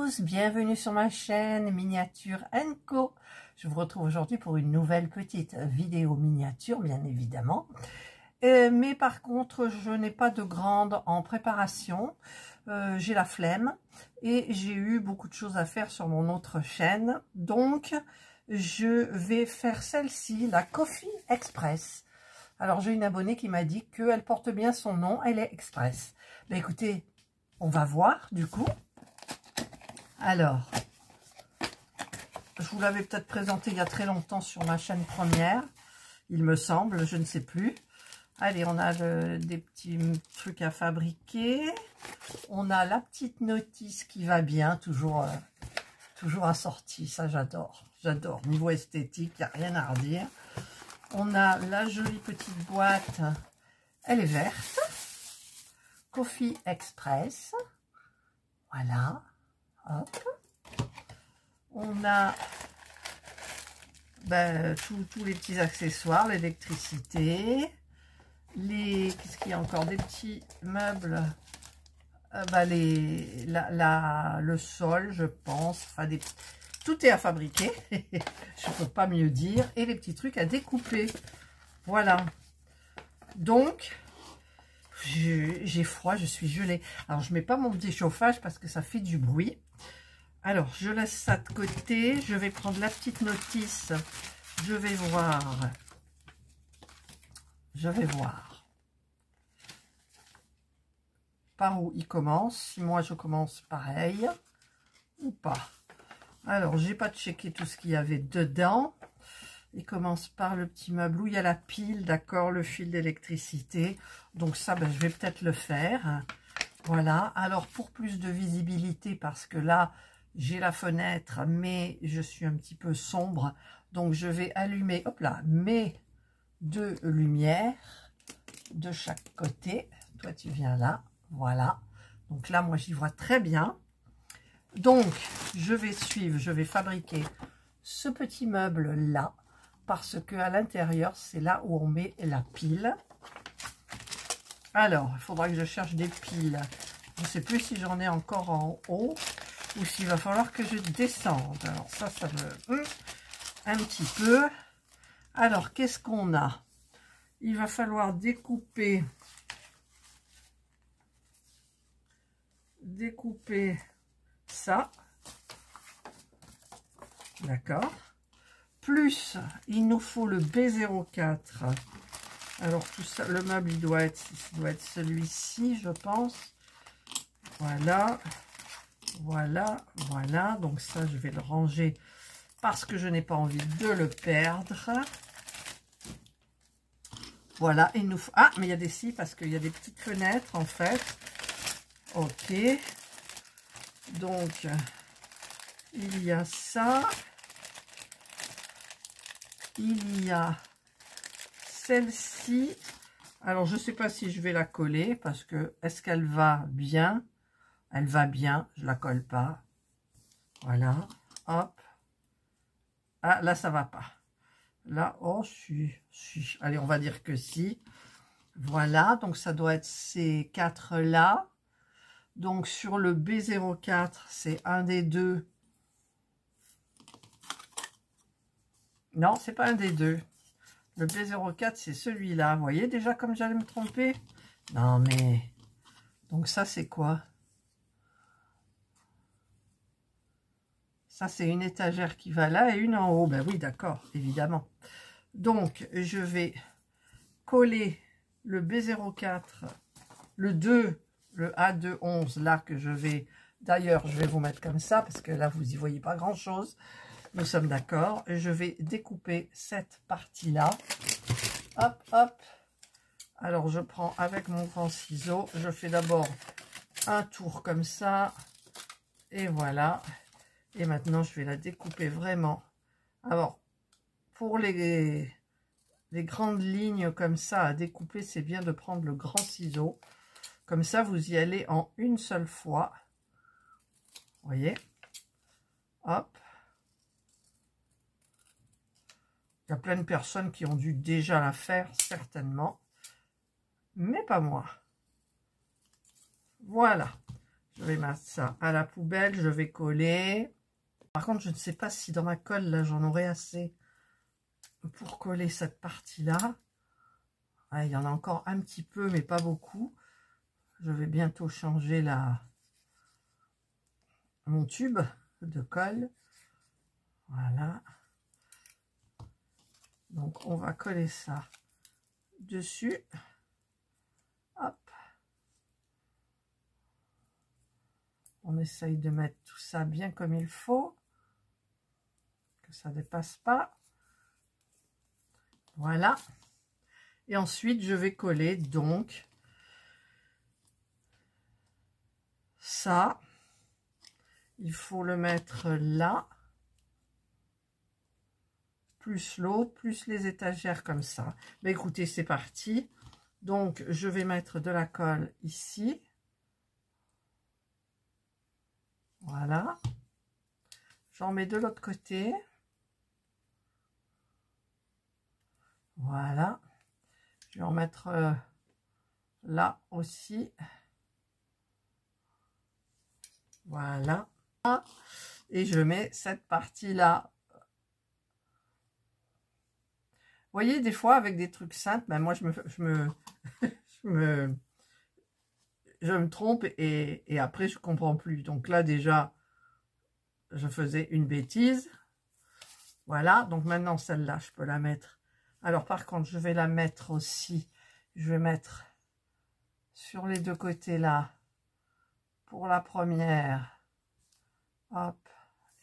tous, bienvenue sur ma chaîne Miniature & Co. Je vous retrouve aujourd'hui pour une nouvelle petite vidéo miniature, bien évidemment. Mais par contre, je n'ai pas de grande en préparation. J'ai la flemme et j'ai eu beaucoup de choses à faire sur mon autre chaîne. Donc, je vais faire celle-ci, la Coffee Express. Alors, j'ai une abonnée qui m'a dit qu'elle porte bien son nom, elle est Express. Ben, écoutez, on va voir du coup. Alors, je vous l'avais peut-être présenté il y a très longtemps sur ma chaîne première, il me semble, je ne sais plus. Allez, on a des petits trucs à fabriquer. On a la petite notice qui va bien, toujours assortie, ça j'adore. J'adore, niveau esthétique, il n'y a rien à redire. On a la jolie petite boîte, elle est verte. Coffee Express, voilà, hop. On a tous les petits accessoires, l'électricité, qu'est-ce qu'il y a encore, des petits meubles, le sol, je pense, enfin tout est à fabriquer, je ne peux pas mieux dire, et les petits trucs à découper, voilà. Donc j'ai froid, je suis gelée. Alors, je ne mets pas mon petit chauffage parce que ça fait du bruit. Alors, je laisse ça de côté. Je vais prendre la petite notice. Je vais voir. Par où il commence. Si moi, je commence pareil ou pas. Alors, j'ai pas checké tout ce qu'il y avait dedans. Il commence par le petit meuble où il y a la pile, d'accord, le fil d'électricité. Donc ça, je vais peut-être le faire. Voilà. Alors, pour plus de visibilité, parce que là, j'ai la fenêtre, mais je suis un petit peu sombre. Donc, je vais allumer, hop là, mes deux lumières de chaque côté. Toi, tu viens là. Voilà. Donc là, moi, j'y vois très bien. Donc, je vais fabriquer ce petit meuble-là. Parce que à l'intérieur, c'est là où on met la pile. Alors, il faudra que je cherche des piles. Je ne sais plus si j'en ai encore en haut ou s'il va falloir que je descende. Alors ça me... un petit peu. Alors, qu'est-ce qu'on a? Il va falloir découper ça. D'accord. Plus, il nous faut le B04. Alors, tout ça, le meuble, il doit être celui-ci, je pense. Voilà. Voilà, voilà. Donc, ça, je vais le ranger parce que je n'ai pas envie de le perdre. Voilà, il nous faut... Ah, mais il y a des scies parce qu'il y a des petites fenêtres, en fait. Ok. Donc, il y a ça. Il y a celle-ci. Alors, je ne sais pas si je vais la coller parce que est-ce qu'elle va bien? Elle va bien. Je la colle pas. Voilà. Hop. Ah, là, ça va pas. Là, oh, si. Allez, on va dire que si. Voilà. Donc, ça doit être ces quatre-là. Donc, sur le B04, c'est un des deux. Non, c'est pas un des deux. Le B04, c'est celui-là. Vous voyez déjà comme j'allais me tromper? Non, mais... Donc ça, c'est quoi? Ça, c'est une étagère qui va là et une en haut. Ben oui, d'accord, évidemment. Donc, je vais coller le B04, le 2, le A211, là, que je vais... D'ailleurs, je vais vous mettre comme ça, parce que là, vous n'y voyez pas grand-chose. Nous sommes d'accord. Je vais découper cette partie-là. Hop, hop. Alors, je prends avec mon grand ciseau. Je fais d'abord un tour comme ça. Et voilà. Et maintenant, je vais la découper vraiment. Alors, pour les grandes lignes comme ça à découper, c'est bien de prendre le grand ciseau. Comme ça, vous y allez en une seule fois. Vous voyez? Hop. Il y a plein de personnes qui ont dû déjà la faire, certainement. Mais pas moi. Voilà. Je vais mettre ça à la poubelle, je vais coller. Par contre, je ne sais pas si dans ma colle, là, j'en aurai assez pour coller cette partie-là. Ouais, il y en a encore un petit peu, mais pas beaucoup. Je vais bientôt changer mon tube de colle. Voilà. Donc, on va coller ça dessus. Hop. On essaye de mettre tout ça bien comme il faut. Que ça ne dépasse pas. Voilà. Et ensuite, je vais coller donc ça. Il faut le mettre là. Plus l'autre, plus les étagères comme ça. Mais écoutez, c'est parti. Donc, je vais mettre de la colle ici. Voilà. J'en mets de l'autre côté. Voilà. Je vais en mettre là aussi. Voilà. Et je mets cette partie-là. Vous voyez, des fois, avec des trucs simples, ben moi, je me trompe et après, je comprends plus. Donc là, déjà, je faisais une bêtise. Voilà. Donc maintenant, celle-là, je peux la mettre. Alors, par contre, je vais la mettre aussi. Je vais mettre sur les deux côtés là. Pour la première. Hop.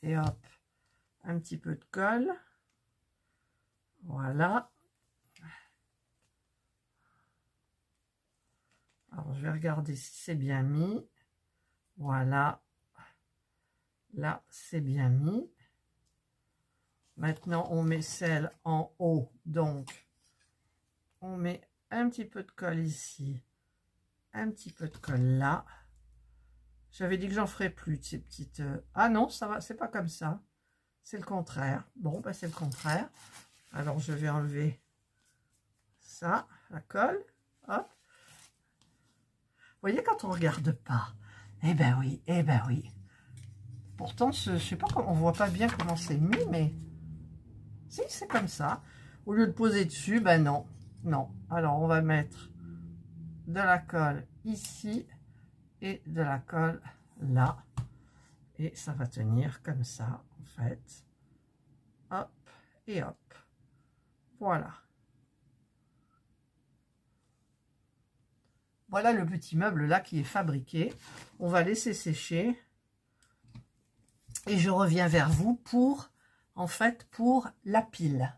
Et hop. Un petit peu de colle. Voilà. Alors, je vais regarder si c'est bien mis. Voilà. Là, c'est bien mis. Maintenant, on met celle en haut. Donc, on met un petit peu de colle ici. Un petit peu de colle là. J'avais dit que j'en ferais plus de ces petites... Ah non, ça va, c'est pas comme ça. C'est le contraire. Bon, bah, c'est le contraire. Alors, je vais enlever ça, la colle. Hop. Vous voyez, quand on regarde pas, eh ben oui, eh ben oui. Pourtant, je sais pas, on voit pas bien comment c'est mis, mais si, c'est comme ça. Au lieu de poser dessus, ben non, non. Alors, on va mettre de la colle ici et de la colle là. Et ça va tenir comme ça, en fait. Hop et hop. Voilà. Voilà le petit meuble là qui est fabriqué. On va laisser sécher. Et je reviens vers vous pour, en fait, pour la pile.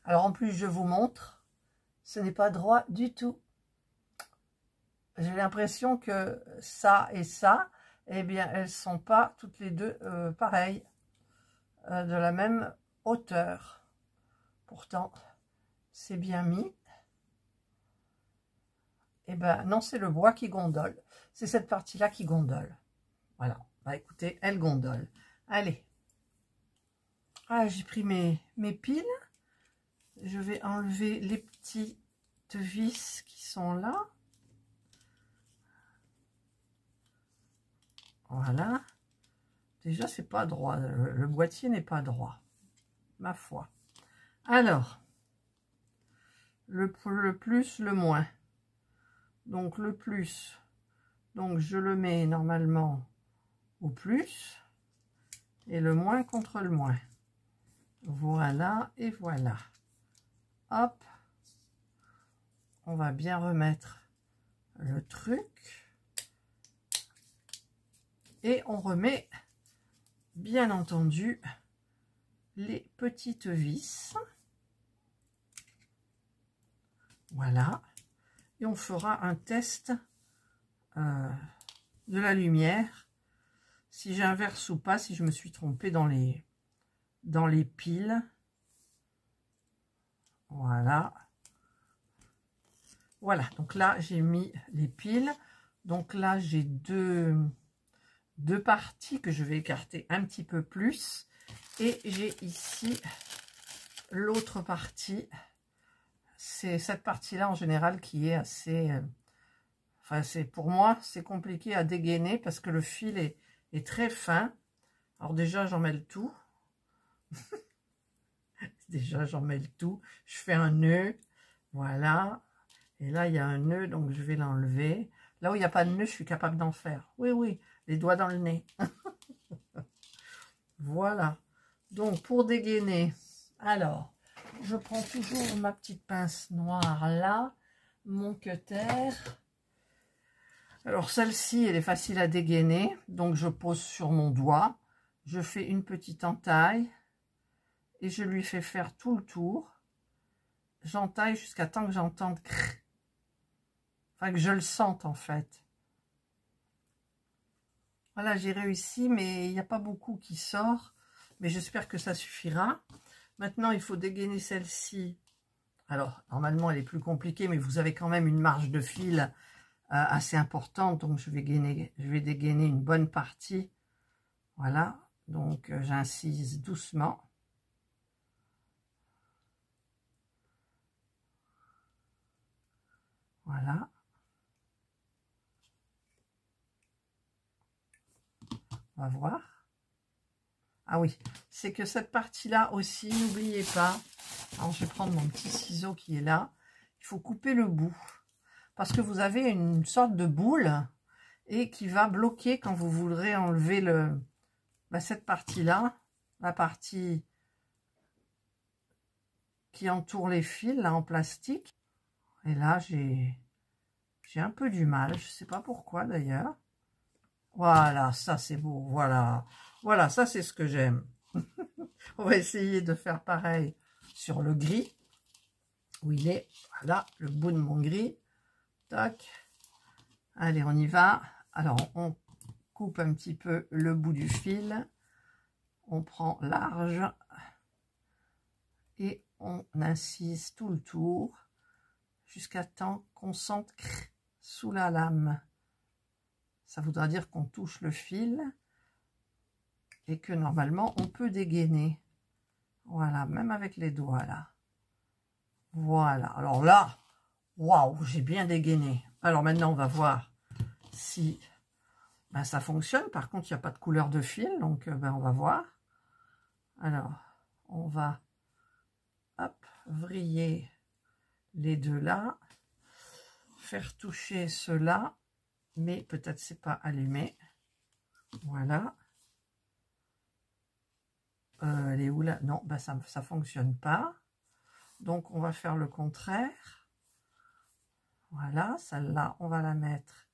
Alors en plus, je vous montre, ce n'est pas droit du tout. J'ai l'impression que ça et ça, eh bien, elles sont pas toutes les deux pareilles, de la même hauteur. Pourtant, c'est bien mis. Eh ben non, c'est le bois qui gondole. C'est cette partie-là qui gondole. Voilà. Bah écoutez, elle gondole. Allez. Ah, j'ai pris mes piles. Je vais enlever les petites vis qui sont là. Voilà. Déjà, c'est pas droit. Le boîtier n'est pas droit. Ma foi. Alors, le plus, le moins. Donc, le plus. Donc, je le mets normalement au plus. Et le moins contre le moins. Voilà et voilà. Hop. On va bien remettre le truc. Et on remet, bien entendu, les petites vis. Voilà. Et on fera un test de la lumière. Si j'inverse ou pas, si je me suis trompée dans les piles. Voilà. Voilà. Donc là, j'ai mis les piles. Donc là, j'ai deux parties que je vais écarter un petit peu plus. Et j'ai ici l'autre partie. C'est cette partie-là en général qui est assez Enfin, pour moi, c'est compliqué à dégainer parce que le fil est très fin. Alors déjà, j'en mets le tout. Déjà, j'en mets le tout. Je fais un nœud. Voilà. Et là, il y a un nœud, donc je vais l'enlever. Là où il n'y a pas de nœud, je suis capable d'en faire. Oui, oui, les doigts dans le nez. Voilà. Donc, pour dégainer, alors, je prends toujours ma petite pince noire là, mon cutter. Alors, celle-ci, elle est facile à dégainer. Donc, je pose sur mon doigt. Je fais une petite entaille. Et je lui fais faire tout le tour. J'entaille jusqu'à temps que j'entende... Enfin, que je le sente, en fait. Voilà, j'ai réussi, mais il n'y a pas beaucoup qui sort. Mais j'espère que ça suffira. Maintenant, il faut dégainer celle-ci. Alors, normalement, elle est plus compliquée, mais vous avez quand même une marge de fil assez importante. Donc, je vais dégainer une bonne partie. Voilà. Donc, j'incise doucement. Voilà. On va voir. Ah oui, c'est que cette partie-là aussi, n'oubliez pas. Alors, je vais prendre mon petit ciseau qui est là. Il faut couper le bout. Parce que vous avez une sorte de boule et qui va bloquer quand vous voudrez enlever cette partie-là. La partie qui entoure les fils, là, en plastique. Et là, j'ai un peu du mal. Je ne sais pas pourquoi, d'ailleurs. Voilà, ça, c'est beau. Voilà. Voilà, ça, c'est ce que j'aime. On va essayer de faire pareil sur le gris. Où il est. Voilà, le bout de mon gris. Tac. Allez, on y va. Alors, on coupe un petit peu le bout du fil. On prend large. Et on incise tout le tour. Jusqu'à temps qu'on sente sous la lame. Ça voudra dire qu'on touche le fil. Et que normalement, on peut dégainer. Voilà, même avec les doigts, là. Voilà. Alors là, waouh, j'ai bien dégainé. Alors maintenant, on va voir si ça fonctionne. Par contre, il n'y a pas de couleur de fil, donc on va voir. Alors, on va hop, vriller les deux là, faire toucher ceux-là, mais peut-être c'est pas allumé. Voilà. Elle est où là? Non, ça fonctionne pas. Donc, on va faire le contraire. Voilà, celle-là, on va la mettre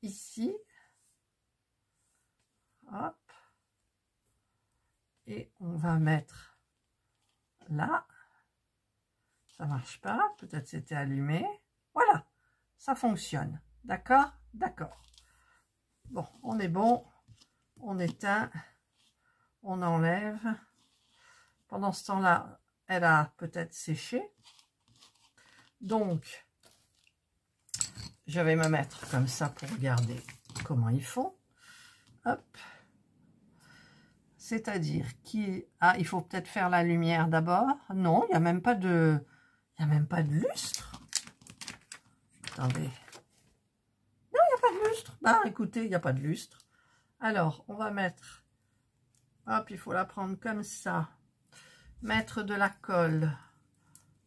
ici. Hop. Et on va mettre là. Ça marche pas. Peut-être c'était allumé. Voilà, ça fonctionne. D'accord? D'accord. Bon, on est bon. On éteint. On enlève. Pendant ce temps-là, elle a peut-être séché. Donc, je vais me mettre comme ça pour regarder comment ils font. Hop. C'est-à-dire qu'il faut peut-être faire la lumière d'abord. Non, il n'y a même pas de... Il n'y a même pas de lustre. Attendez. Non, il n'y a pas de lustre. Bah, écoutez, il n'y a pas de lustre. Alors, on va mettre... Hop, il faut la prendre comme ça. Mettre de la colle.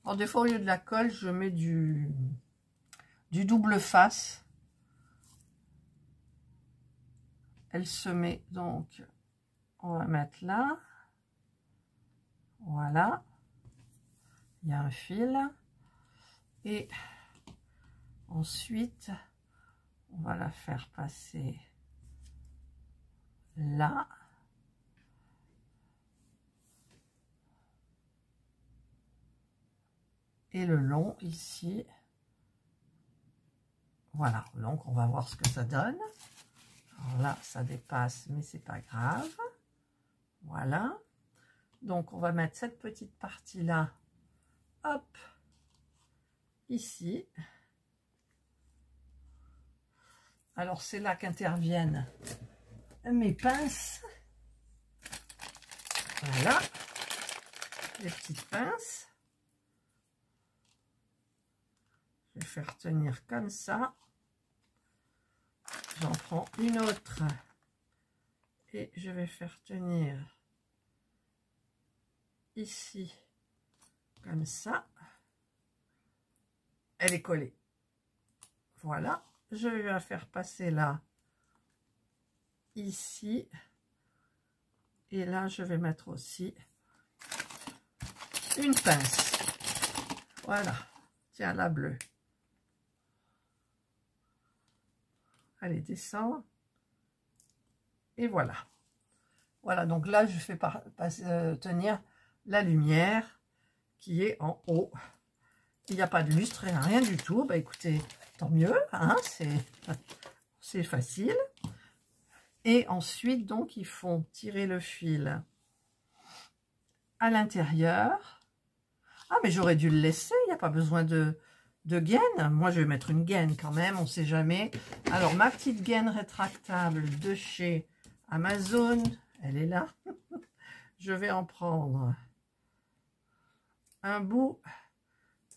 Alors, des fois, au lieu de la colle, je mets du double face. Elle se met donc... On va mettre là. Voilà. Il y a un fil. Et ensuite, on va la faire passer là. Et le long ici. Voilà. Donc, on va voir ce que ça donne. Alors là, ça dépasse, mais c'est pas grave. Voilà. Donc, on va mettre cette petite partie-là, hop, ici. Alors, c'est là qu'interviennent mes pinces. Voilà. Les petites pinces. Je vais faire tenir comme ça. J'en prends une autre et je vais faire tenir ici comme ça. Elle est collée. Voilà, je vais la faire passer là, ici. Et là, je vais mettre aussi une pince. Voilà, tiens, la bleue. Allez, descends. Et voilà. Voilà, donc là, je fais tenir la lumière qui est en haut. Il n'y a pas de lustre, rien du tout. Bah écoutez, tant mieux, hein, c'est facile. Et ensuite, donc, ils font tirer le fil à l'intérieur. Ah, mais j'aurais dû le laisser, il n'y a pas besoin de gaine. Moi, je vais mettre une gaine quand même, on ne sait jamais. Alors, ma petite gaine rétractable de chez Amazon, elle est là. Je vais en prendre un bout.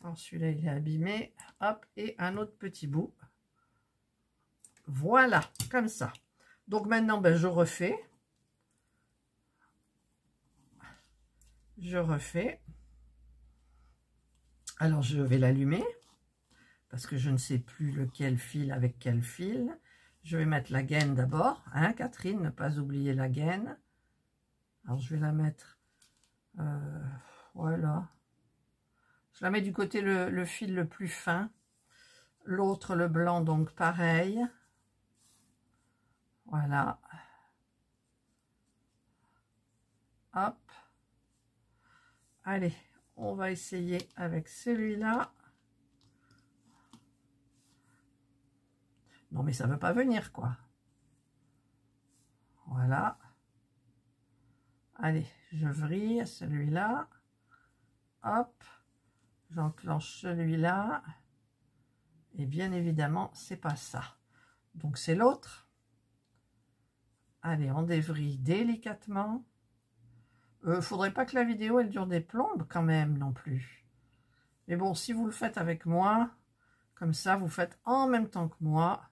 Alors, celui-là, il est abîmé. Hop, et un autre petit bout. Voilà, comme ça. Donc, maintenant, ben, je refais. Je refais. Alors, je vais l'allumer. Parce que je ne sais plus lequel fil avec quel fil. Je vais mettre la gaine d'abord. Hein, Catherine, ne pas oublier la gaine. Alors, je vais la mettre... voilà. Je la mets du côté le fil le plus fin. L'autre, le blanc, donc pareil. Voilà. Hop. Allez, on va essayer avec celui-là. Non, mais ça ne veut pas venir, quoi. Voilà. Allez, je vrille celui-là. Hop. J'enclenche celui-là. Et bien évidemment, c'est pas ça. Donc, c'est l'autre. Allez, on dévrille délicatement. Faudrait pas que la vidéo, elle dure des plombes quand même, non plus. Mais bon, si vous le faites avec moi, comme ça, vous faites en même temps que moi.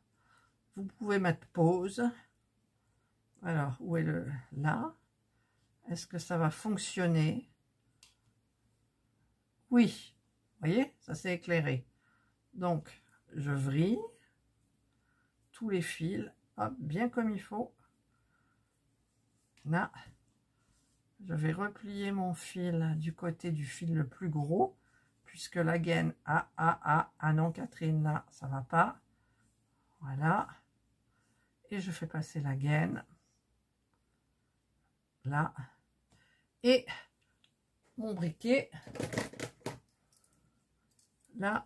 Vous pouvez mettre pause. Alors, où est le... Là. Est-ce que ça va fonctionner? Oui. Vous voyez, ça s'est éclairé. Donc, je vrille tous les fils. Hop, bien comme il faut. Là. Je vais replier mon fil du côté du fil le plus gros. Puisque la gaine... Ah non, Catherine, là, ça va pas. Voilà. Et je fais passer la gaine là et mon briquet là.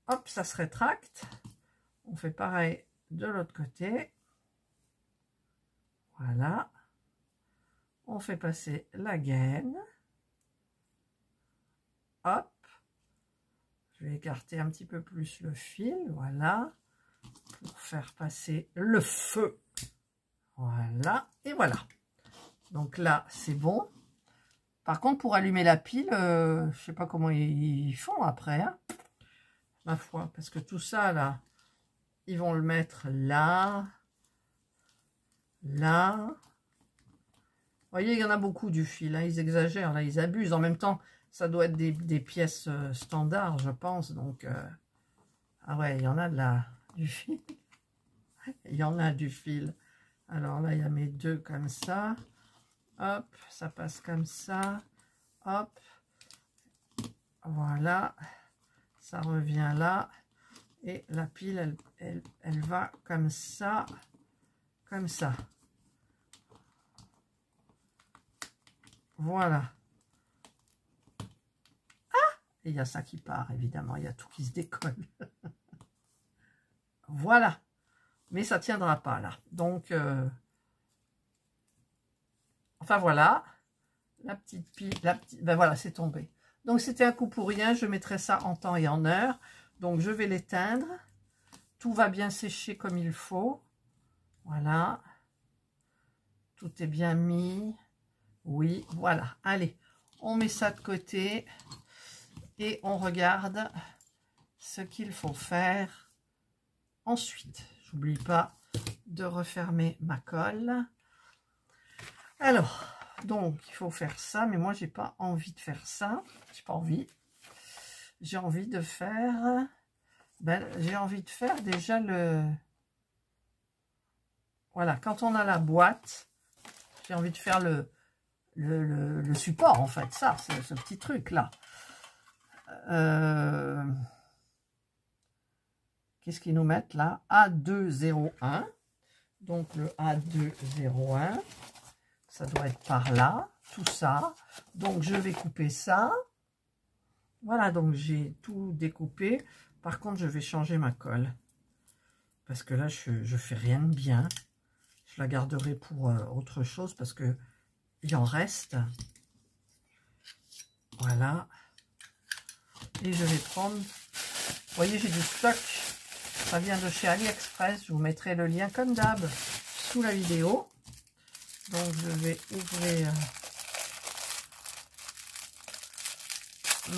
Hop, ça se rétracte. On fait pareil de l'autre côté. Voilà. On fait passer la gaine. Hop. Je vais écarter un petit peu plus le fil, voilà, pour faire passer le feu. Voilà, et voilà. Donc là, c'est bon. Par contre, pour allumer la pile, je sais pas comment ils font après, hein, ma foi, parce que tout ça, là, ils vont le mettre là, là. Vous voyez, il y en a beaucoup du fil, hein, ils exagèrent, là, ils abusent. En même temps, ça doit être des pièces standards, je pense. Donc, ah ouais, il y en a du fil. Il y en a du fil. Alors là, il y a mes deux comme ça. Hop, ça passe comme ça. Hop. Voilà. Ça revient là. Et la pile, elle va comme ça. Comme ça. Voilà. Et il y a ça qui part, évidemment. Il y a tout qui se décolle. Voilà. Mais ça ne tiendra pas, là. Donc, enfin, voilà. La petite pile. Ben voilà, c'est tombé. Donc, c'était un coup pour rien. Je mettrai ça en temps et en heure. Donc, je vais l'éteindre. Tout va bien sécher comme il faut. Voilà. Tout est bien mis. Oui, voilà. Allez, on met ça de côté. Et on regarde ce qu'il faut faire Ensuite, j'oublie pas de refermer ma colle. Alors, donc, il faut faire ça, mais moi, j'ai pas envie de faire ça. J'ai pas envie. J'ai envie de faire... j'ai envie de faire déjà le... Voilà, quand on a la boîte, j'ai envie de faire le support, en fait. Ça, c'est ce petit truc-là. Qu'est-ce qu'ils nous mettent là? A201. Donc, le A201, ça doit être par là, tout ça. Donc, je vais couper ça. Voilà, donc j'ai tout découpé. Par contre, je vais changer ma colle. Parce que là, je fais rien de bien. Je la garderai pour autre chose parce que il en reste. Voilà. Et je vais prendre... Vous voyez, j'ai du stock. Ça vient de chez AliExpress. Je vous mettrai le lien comme d'hab sous la vidéo. Donc, je vais ouvrir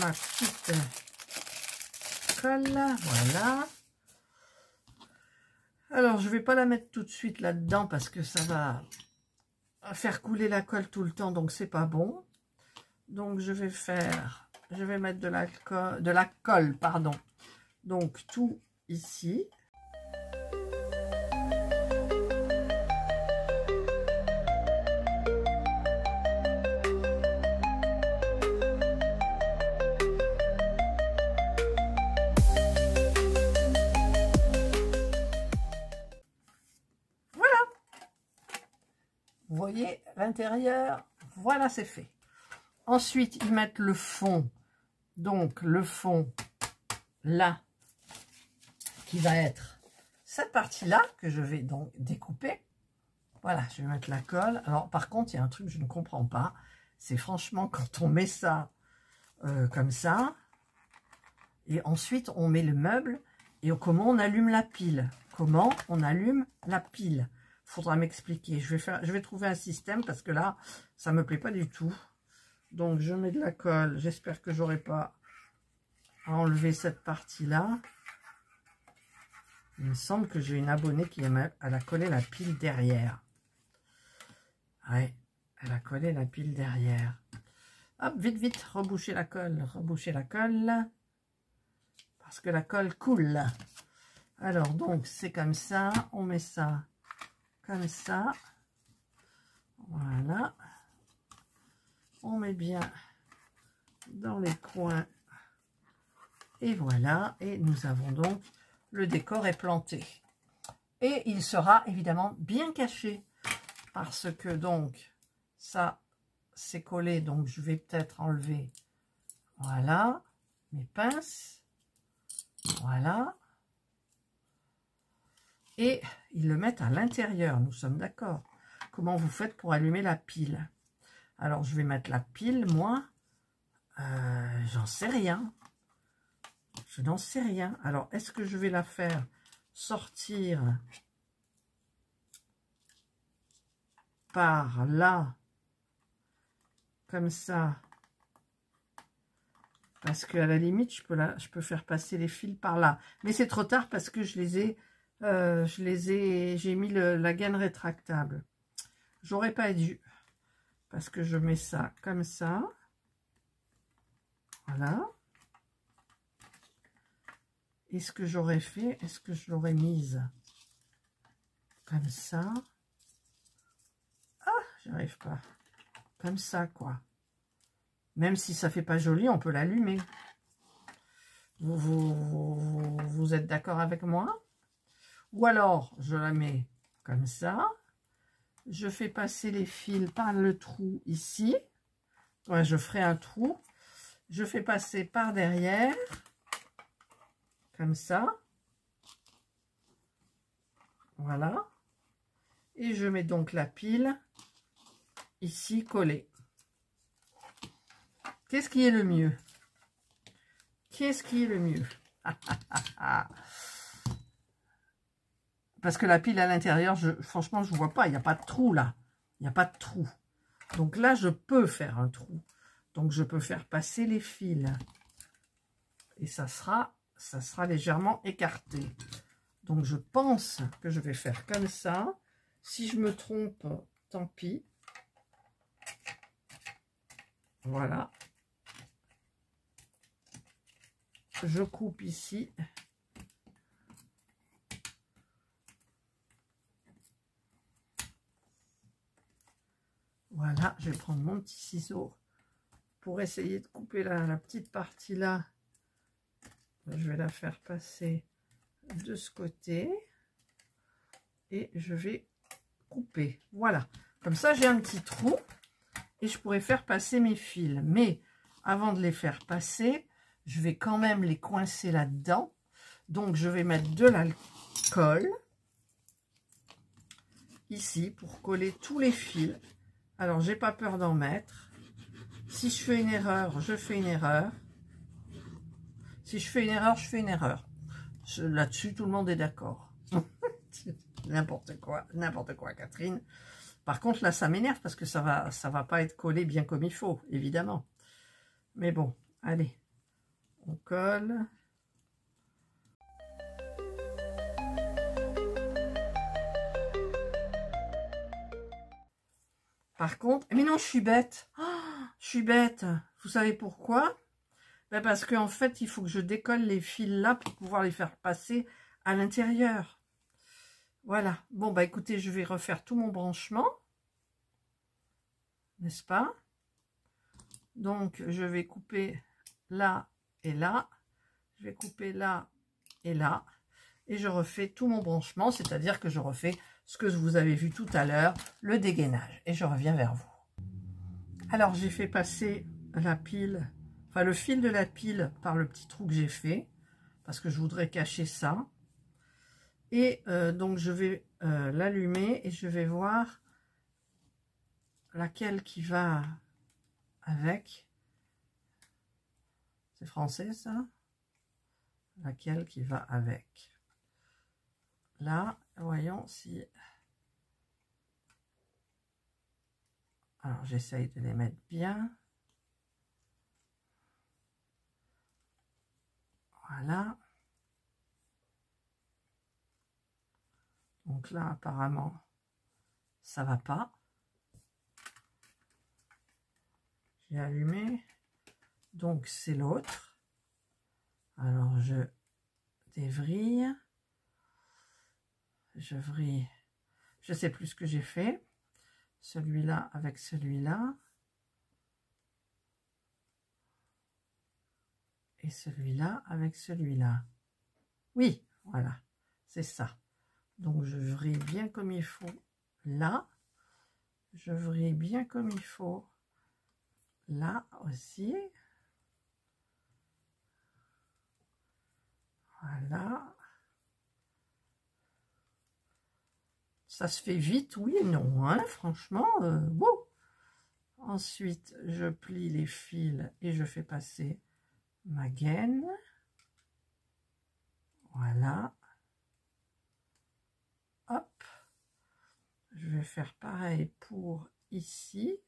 ma petite colle. Voilà. Alors, je ne vais pas la mettre tout de suite là-dedans parce que ça va faire couler la colle tout le temps. Donc, c'est pas bon. Donc, je vais mettre de la colle, pardon. Donc, tout ici. Voilà. Vous voyez l'intérieur. Voilà, c'est fait. Ensuite, ils mettent le fond. Donc, le fond, là, qui va être cette partie-là, que je vais donc découper. Voilà, je vais mettre la colle. Alors, par contre, il y a un truc que je ne comprends pas. C'est franchement, quand on met ça comme ça, et ensuite, on met le meuble, et comment on allume la pile? Comment on allume la pile? Faudra m'expliquer. Je vais trouver un système, parce que là, ça me plaît pas du tout. Donc, je mets de la colle. J'espère que j'aurai pas à enlever cette partie-là. Il me semble que j'ai une abonnée qui elle a collé la pile derrière. Ouais, elle a collé la pile derrière. Hop, vite, vite, reboucher la colle. Reboucher la colle. Parce que la colle coule. Alors, donc, c'est comme ça. On met ça comme ça. Voilà. On met bien dans les coins. Et voilà. Et nous avons donc... Le décor est planté. Et il sera évidemment bien caché. Parce que donc, ça, c'est collé. Donc, je vais peut-être enlever, voilà, mes pinces. Voilà. Et ils le mettent à l'intérieur. Nous sommes d'accord. Comment vous faites pour allumer la pile? Alors, je vais mettre la pile, moi. J'en sais rien. Je n'en sais rien. Alors, est-ce que je vais la faire sortir par là, comme ça? Parce qu'à la limite, je peux faire passer les fils par là. Mais c'est trop tard parce que j'ai mis la gaine rétractable. J'aurais pas dû. Parce que je mets ça comme ça. Voilà. Et ce que j'aurais fait, est-ce que je l'aurais mise comme ça? Ah, j'y arrive pas. Comme ça, quoi. Même si ça fait pas joli, on peut l'allumer. Vous êtes d'accord avec moi? Ou alors, je la mets comme ça. Je fais passer les fils par le trou ici. Ouais, je ferai un trou. Je fais passer par derrière. Comme ça. Voilà. Et je mets donc la pile ici collée. Qu'est-ce qui est le mieux? Qu'est-ce qui est le mieux? Parce que la pile à l'intérieur, franchement, je ne vois pas. Il n'y a pas de trou là. Il n'y a pas de trou. Donc là, je peux faire un trou. Donc je peux faire passer les fils. Et ça sera légèrement écarté. Donc je pense que je vais faire comme ça. Si je me trompe, tant pis. Voilà. Je coupe ici. Voilà, je vais prendre mon petit ciseau pour essayer de couper la petite partie là. Je vais la faire passer de ce côté. Et je vais couper. Voilà. Comme ça, j'ai un petit trou. Et je pourrais faire passer mes fils. Mais avant de les faire passer, je vais quand même les coincer là-dedans. Donc, je vais mettre de l'alcool. Ici, pour coller tous les fils. Alors, j'ai pas peur d'en mettre. Si je fais une erreur, je fais une erreur. Si je fais une erreur, je fais une erreur. Là-dessus, tout le monde est d'accord. N'importe quoi, Catherine. Par contre, là, ça m'énerve parce que ça va pas être collé bien comme il faut, évidemment. Mais bon, allez, on colle. Par contre, mais non, je suis bête. Oh, je suis bête. Vous savez pourquoi? Ben parce qu'en fait, il faut que je décolle les fils là pour pouvoir les faire passer à l'intérieur. Voilà. Bon, bah écoutez, je vais refaire tout mon branchement. N'est-ce pas? Donc, je vais couper là et là. Je vais couper là et là. Et je refais tout mon branchement, c'est-à-dire que je refais ce que vous avez vu tout à l'heure, le dégainage. Et je reviens vers vous. Alors, j'ai fait passer la pile, enfin le fil de la pile par le petit trou que j'ai fait, parce que je voudrais cacher ça. Et donc, je vais l'allumer et je vais voir laquelle qui va avec. C'est français, ça? Laquelle qui va avec. Là, voyons si... Alors, j'essaye de les mettre bien. Voilà. Donc là, apparemment, ça va pas. J'ai allumé. Donc, c'est l'autre. Alors, je dévrille. Je vrille. Je sais plus ce que j'ai fait. Celui-là avec celui-là. Et celui-là avec celui-là. Oui, voilà. C'est ça. Donc, je vrille bien comme il faut là. Je vrille bien comme il faut là aussi. Voilà. Ça se fait vite, oui et non, hein, franchement. Wow. Ensuite, je plie les fils et je fais passer ma gaine. Voilà. Hop. Je vais faire pareil pour ici.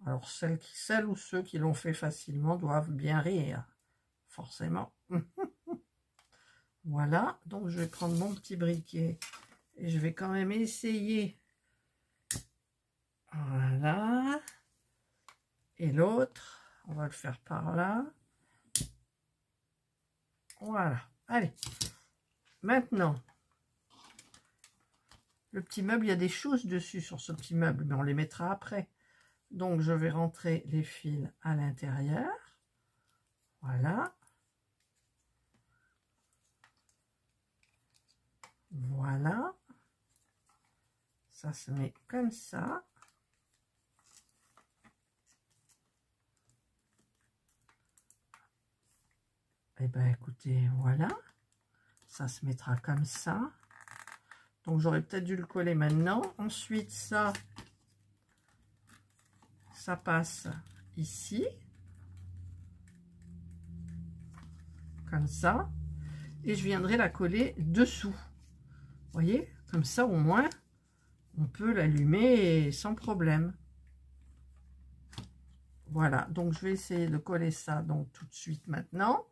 Alors, celles ou ceux qui l'ont fait facilement doivent bien rire, forcément. Voilà, donc je vais prendre mon petit briquet et je vais quand même essayer. Voilà. Et l'autre, on va le faire par là. Voilà, allez. Maintenant, le petit meuble, il y a des choses dessus sur ce petit meuble, mais on les mettra après. Donc, je vais rentrer les fils à l'intérieur. Voilà. Voilà. Ça se met comme ça. Et bien, écoutez, voilà. Ça se mettra comme ça. Donc, j'aurais peut-être dû le coller maintenant. Ensuite, ça passe ici. Comme ça. Et je viendrai la coller dessous. Vous voyez? Comme ça, au moins, on peut l'allumer sans problème. Voilà, donc je vais essayer de coller ça donc tout de suite maintenant.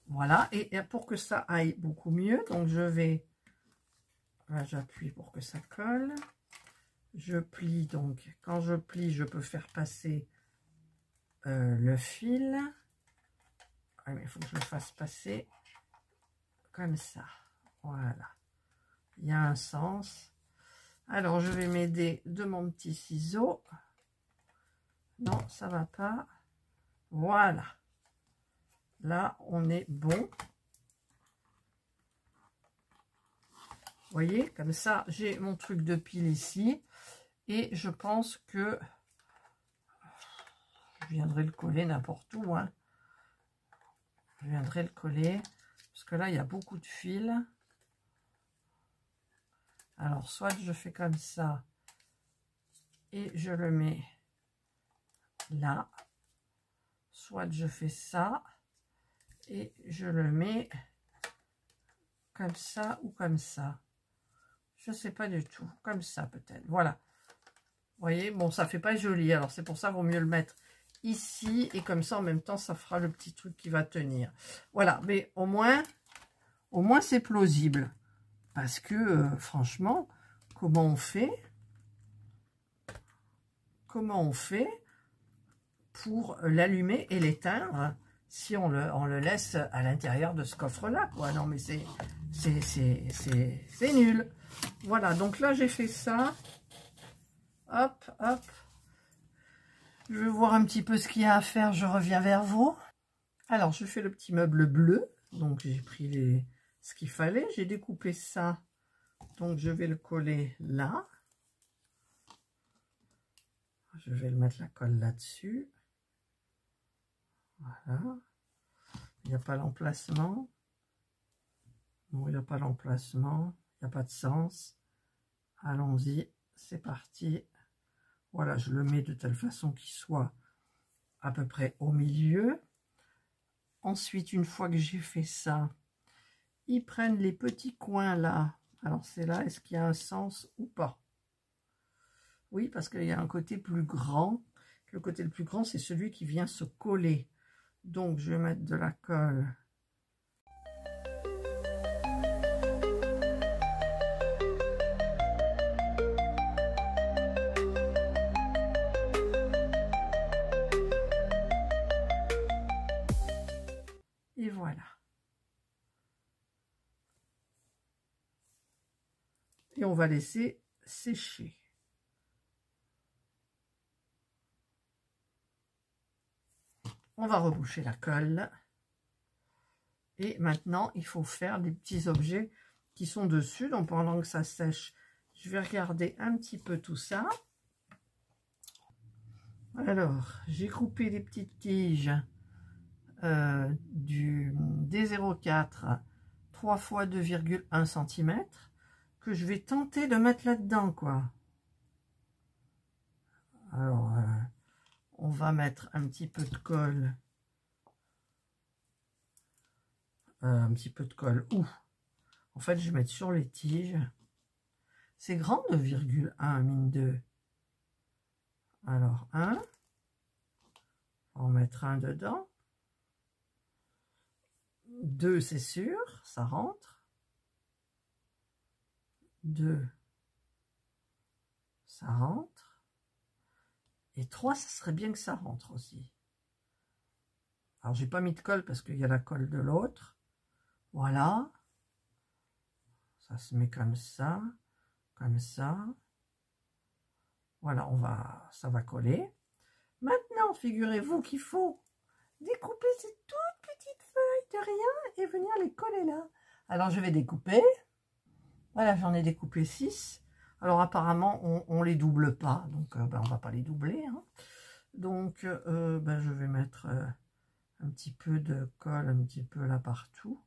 Voilà, et pour que ça aille beaucoup mieux, donc je vais, là j'appuie pour que ça colle. Je plie, donc quand je plie, je peux faire passer le fil. Ah, mais il faut que je le fasse passer comme ça. Voilà, il y a un sens. Alors, je vais m'aider de mon petit ciseau. Non, ça va pas. Voilà. Là, on est bon. Vous voyez, comme ça, j'ai mon truc de pile ici. Et je pense que je viendrai le coller n'importe où. Hein. Je viendrai le coller. Parce que là, il y a beaucoup de fils. Alors, soit je fais comme ça. Et je le mets là. Soit je fais ça. Et je le mets comme ça ou comme ça. Je sais pas du tout. Comme ça peut-être. Voilà. Vous voyez, bon, ça fait pas joli. Alors, c'est pour ça qu'il vaut mieux le mettre ici. Et comme ça, en même temps, ça fera le petit truc qui va tenir. Voilà. Mais au moins c'est plausible. Parce que, franchement, comment on fait pour l'allumer et l'éteindre si on le laisse à l'intérieur de ce coffre-là, quoi. Non, mais c'est nul. Voilà, donc là, j'ai fait ça. Hop, hop. Je vais voir un petit peu ce qu'il y a à faire. Je reviens vers vous. Alors, je fais le petit meuble bleu. Donc, j'ai pris ce qu'il fallait. J'ai découpé ça. Donc, je vais le coller là. Je vais le mettre la colle là-dessus. Voilà. Il n'y a pas l'emplacement. Non, il n'y a pas l'emplacement. Il n'y a pas de sens. Allons-y. C'est parti. Voilà, je le mets de telle façon qu'il soit à peu près au milieu. Ensuite, une fois que j'ai fait ça, ils prennent les petits coins là. Alors, c'est là, est-ce qu'il y a un sens ou pas? Oui, parce qu'il y a un côté plus grand. Le côté le plus grand, c'est celui qui vient se coller. Donc, je vais mettre de la colle. Et voilà. Et on va laisser sécher. On va reboucher la colle. Et maintenant, il faut faire des petits objets qui sont dessus. Donc, pendant que ça sèche, je vais regarder un petit peu tout ça. Alors, j'ai coupé des petites tiges du D04 3 x 2,1 cm que je vais tenter de mettre là-dedans, quoi. Alors, on va mettre un petit peu de colle. Un petit peu de colle. Ouh. En fait, je vais mettre sur les tiges. C'est grand 2,1, mine 2. Alors, 1. On va en mettre un dedans. 2, c'est sûr, ça rentre. 2, ça rentre. Et 3, ça serait bien que ça rentre aussi. Alors, j'ai pas mis de colle parce qu'il y a la colle de l'autre. Voilà. Ça se met comme ça. Comme ça. Voilà, ça va coller. Maintenant, figurez-vous qu'il faut découper ces toutes petites feuilles de rien et venir les coller là. Alors, je vais découper. Voilà, j'en ai découpé 6. Alors, apparemment, on les double pas. Donc, on va pas les doubler. Hein. Donc, je vais mettre un petit peu de colle, un petit peu là partout.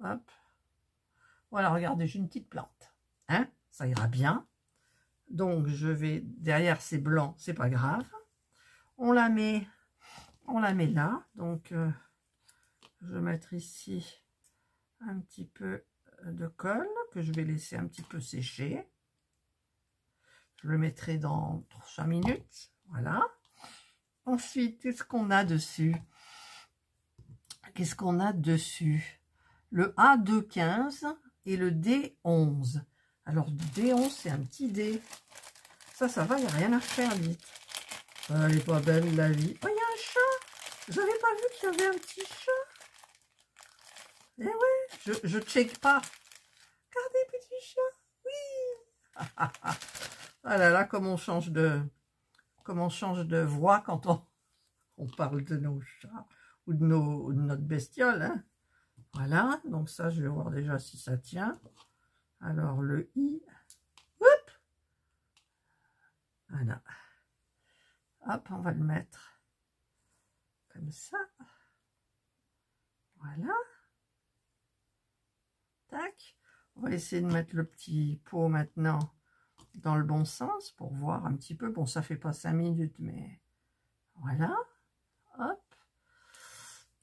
Hop. Voilà, regardez, j'ai une petite plante. Hein, ça ira bien. Donc, je vais... Derrière, c'est blanc, c'est pas grave. On la met On la met là. Donc, je vais mettre ici un petit peu de colle que je vais laisser un petit peu sécher. Je le mettrai dans 5 minutes. Voilà. Ensuite, qu'est-ce qu'on a dessus? Qu'est-ce qu'on a dessus? Le A215 et le D11. Alors, le D11, c'est un petit dé. Ça va, il n'y a rien à faire, dites. Elle est pas belle, la vie. Oh, il y a un chat. Vous n'avez pas vu qu'il y avait un petit chat? Eh ouais, je check pas. Regardez, petit chat. Oui. Ah là là, comme on change de voix quand on parle de nos chats ou de notre bestiole. Hein. Voilà, donc ça, je vais voir déjà si ça tient. Alors, le I. Hop. Voilà. Hop, on va le mettre comme ça. Voilà. Tac. On va essayer de mettre le petit pot maintenant dans le bon sens pour voir un petit peu. Bon, ça fait pas 5 minutes, mais voilà. Hop.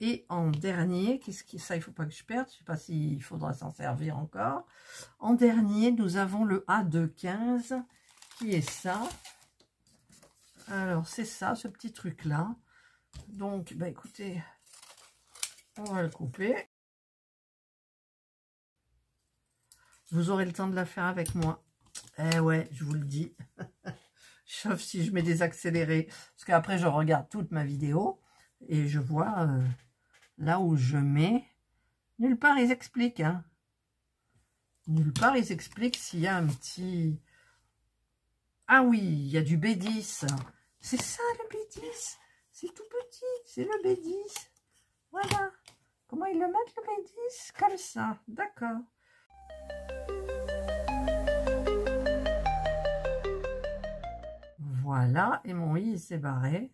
Et en dernier, qu'est-ce qui ça, il faut pas que je perde. Je sais pas s'il faudra s'en servir encore. En dernier, nous avons le A215 qui est ça. Alors, c'est ça, ce petit truc-là. Donc, bah, écoutez, on va le couper. Vous aurez le temps de la faire avec moi. Eh ouais, je vous le dis. Sauf si je mets des accélérés. Parce qu'après, je regarde toute ma vidéo et je vois là où je mets. Nulle part, ils expliquent. Hein. Nulle part, ils expliquent s'il y a un petit... Ah oui, il y a du B10. C'est ça le B10. C'est tout petit. C'est le B10. Voilà. Comment ils le mettent le B10? Comme ça. D'accord. Voilà. Et mon i s'est barré.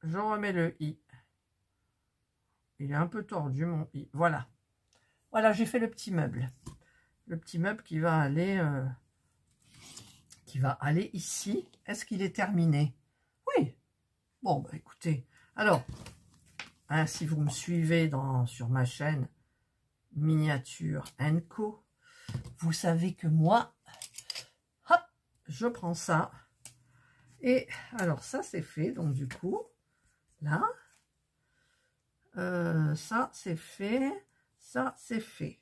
Je remets le i. Il est un peu tordu mon i. Voilà. Voilà, j'ai fait le petit meuble. Le petit meuble qui va aller ici. Est-ce qu'il est terminé? Oui. Bon, bah écoutez. Alors, hein, si vous me suivez sur ma chaîne Miniature Co, vous savez que moi, hop, je prends ça. Et alors, ça, c'est fait. Donc, du coup, là, ça, c'est fait. Ça, c'est fait.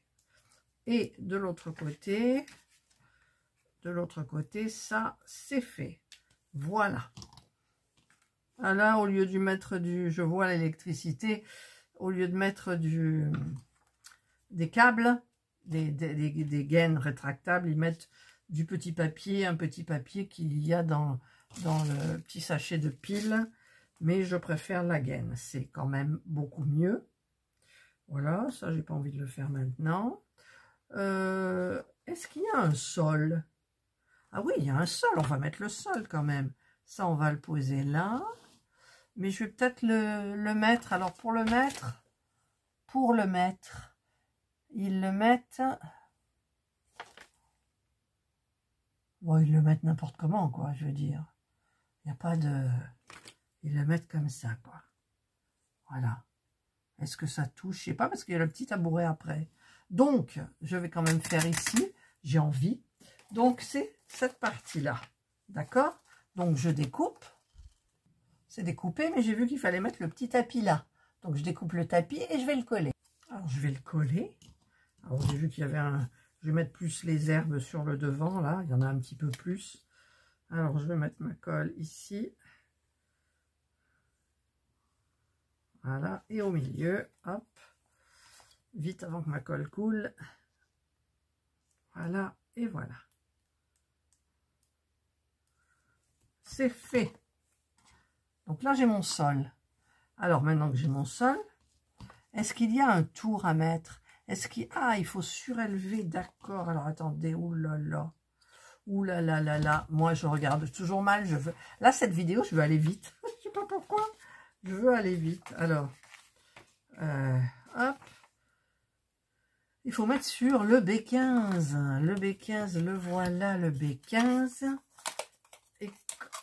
Et de l'autre côté, ça, c'est fait. Voilà. Ah là, au lieu de mettre je vois l'électricité, au lieu de mettre des câbles, des gaines rétractables, ils mettent du petit papier, un petit papier qu'il y a dans le petit sachet de piles. Mais je préfère la gaine, c'est quand même beaucoup mieux. Voilà, ça, j'ai pas envie de le faire maintenant. Est-ce qu'il y a un sol? Ah oui, il y a un sol, on va mettre le sol quand même. Ça, on va le poser là. Mais je vais peut-être le mettre. Alors, pour le mettre, ils le mettent... Bon, ils le mettent n'importe comment, quoi, je veux dire. Il n'y a pas de... Ils le mettent comme ça, quoi. Voilà. Est-ce que ça touche? Je sais pas, parce qu'il y a le petit tabouret après. Donc, je vais quand même faire ici. J'ai envie. Donc, c'est cette partie-là. D'accord? Donc, je découpe. C'est découpé, mais j'ai vu qu'il fallait mettre le petit tapis là. Donc, je découpe le tapis et je vais le coller. Alors, je vais le coller. Alors, j'ai vu qu'il y avait un... Je vais mettre plus les herbes sur le devant, là. Il y en a un petit peu plus. Alors, je vais mettre ma colle ici. Voilà. Et au milieu, hop. Vite avant que ma colle coule. Voilà. Et voilà. C'est fait. Donc là, j'ai mon sol. Alors, maintenant que j'ai mon sol, est-ce qu'il y a un tour à mettre? Est-ce qu'il... Ah, il faut surélever, d'accord. Alors, attendez, oulala. Oulala, là, là. Moi, je regarde toujours mal. Je veux... Là, cette vidéo, je veux aller vite. Je sais pas pourquoi. Je veux aller vite. Alors, hop. Il faut mettre sur le B15. Le B15, le voilà, le B15. Et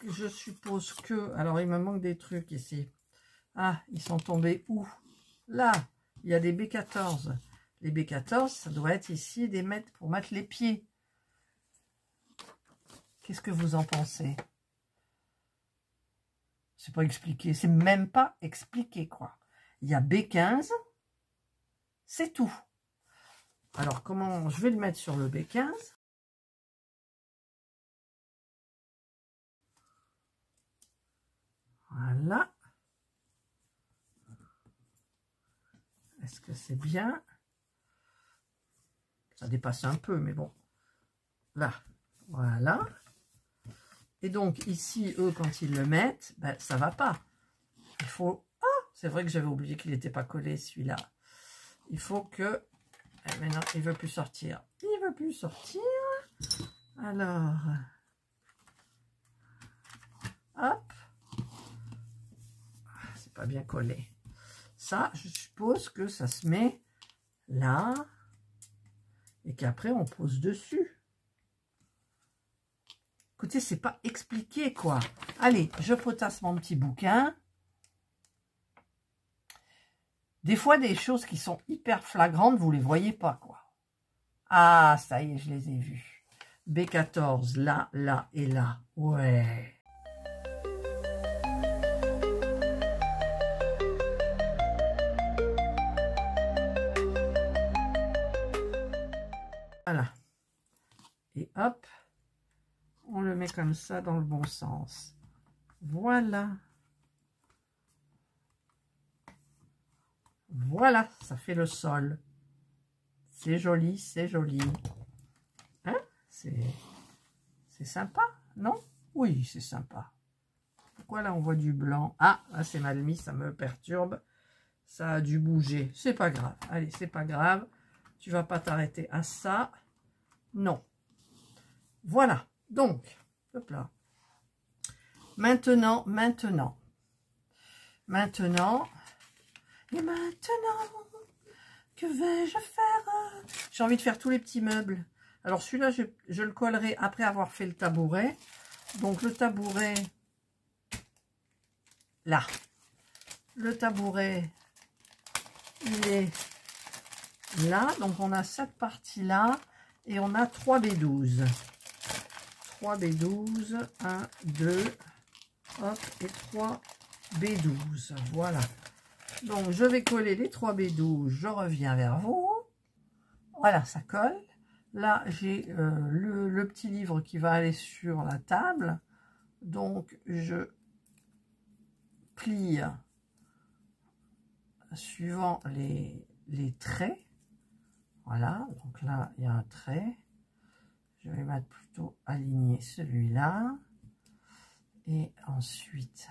je suppose que... Alors, il me manque des trucs ici. Ah, ils sont tombés où? Là, il y a des B14. Les B14, ça doit être ici des mètres pour mettre les pieds. Qu'est-ce que vous en pensez? C'est pas expliqué. C'est même pas expliqué, quoi. Il y a B15. C'est tout. Alors, comment... Je vais le mettre sur le B15. Voilà. Est-ce que c'est bien? Ça dépasse un peu, mais bon. Là, voilà. Et donc, ici, eux, quand ils le mettent, ben, ça va pas. Il faut... Ah, c'est vrai que j'avais oublié qu'il n'était pas collé, celui-là. Il faut que... Eh, maintenant, il ne veut plus sortir. Il ne veut plus sortir. Alors... Hop. C'est pas bien collé. Ça, je suppose que ça se met là. Et qu'après, on pose dessus. Écoutez, c'est pas expliqué, quoi. Allez, je potasse mon petit bouquin. Des fois, des choses qui sont hyper flagrantes, vous les voyez pas, quoi. Ah, ça y est, je les ai vues. B14, là, là et là. Ouais. Voilà. Et hop. On le met comme ça dans le bon sens. Voilà. Voilà, ça fait le sol. C'est joli, c'est joli. Hein? C'est sympa, non? Oui, c'est sympa. Pourquoi là on voit du blanc? Ah, là c'est mal mis, ça me perturbe. Ça a dû bouger. C'est pas grave. Allez, c'est pas grave. Tu vas pas t'arrêter à ça. Non. Voilà. Donc, hop là. Maintenant, et maintenant, que vais-je faire? J'ai envie de faire tous les petits meubles. Alors celui-là, je le collerai après avoir fait le tabouret. Donc le tabouret, là. Le tabouret, il est là. Donc on a cette partie-là et on a 3 B12. 3 B12, 1, 2, hop, et 3 B12. Voilà. Donc, je vais coller les 3 B12. Je reviens vers vous. Voilà, ça colle. Là, j'ai le petit livre qui va aller sur la table. Donc, je plie suivant les traits. Voilà, donc là, il y a un trait. Je vais mettre plutôt aligné celui-là. Et ensuite,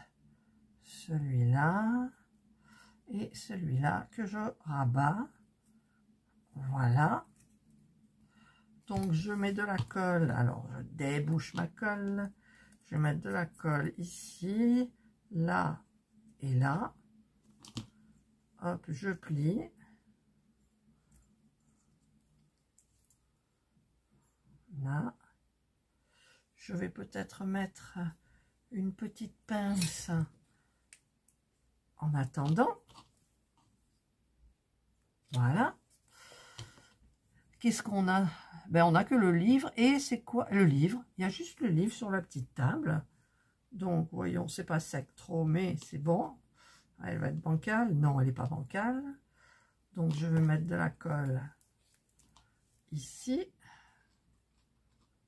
celui-là. Et celui-là que je rabats. Voilà. Donc, je mets de la colle. Alors, je débouche ma colle. Je vais mettre de la colle ici, là et là. Hop, je plie. Là. Je vais peut-être mettre une petite pince en attendant. Voilà. Qu'est-ce qu'on a? Ben, on n'a que le livre. Et c'est quoi le livre? Il y a juste le livre sur la petite table. Donc, voyons, c'est pas sec trop, mais c'est bon. Elle va être bancale. Non, elle n'est pas bancale. Donc, je vais mettre de la colle ici.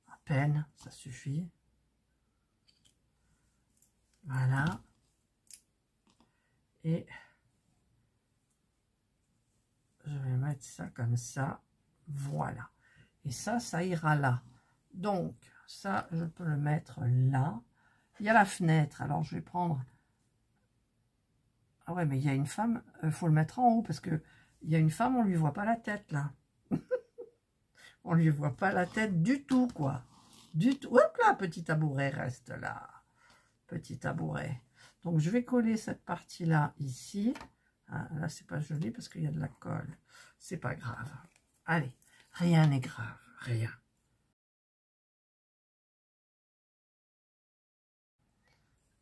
À peine, ça suffit. Voilà. Et je vais mettre ça comme ça. Voilà. Et ça ira là. Donc, ça, je peux le mettre là. Il y a la fenêtre. Alors, je vais prendre... Ah ouais, mais il y a une femme. Il faut le mettre en haut parce que il y a une femme, on lui voit pas la tête, là. On lui voit pas la tête du tout, quoi. Du tout. Hop là, petit tabouret reste là. Petit tabouret. Donc, je vais coller cette partie-là ici. Ah, là, c'est pas joli parce qu'il y a de la colle. C'est pas grave. Allez, rien n'est grave. Rien.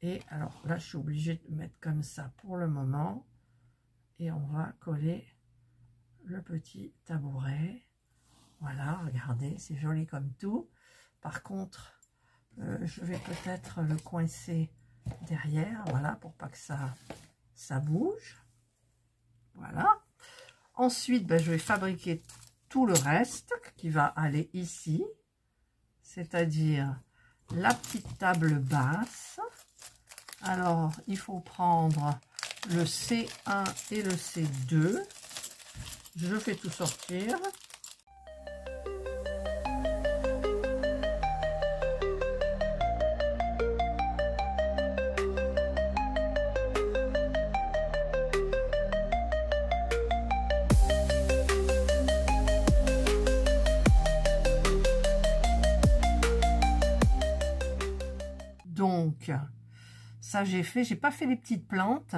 Et alors là, je suis obligée de mettre comme ça pour le moment. Et on va coller le petit tabouret. Voilà, regardez, c'est joli comme tout. Par contre, je vais peut-être le coincer derrière, voilà, pour pas que ça bouge. Voilà. Ensuite, ben, je vais fabriquer tout le reste qui va aller ici, c'est-à-dire la petite table basse. Alors, il faut prendre le C1 et le C2. Je fais tout sortir. Donc, ça j'ai fait. J'ai pas fait les petites plantes.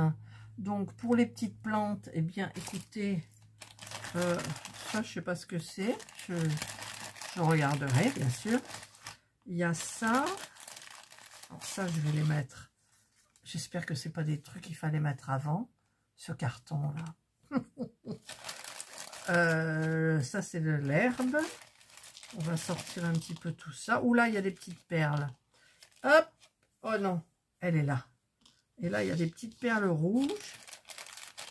Donc, pour les petites plantes, eh bien, écoutez, ça, je sais pas ce que c'est. Je regarderai, bien sûr. Il y a ça. Alors ça, je vais les mettre. J'espère que c'est pas des trucs qu'il fallait mettre avant. Ce carton-là. Ça, c'est de l'herbe. On va sortir un petit peu tout ça. Ouh là, il y a des petites perles. Hop. Oh non, elle est là. Et là, il y a des petites perles rouges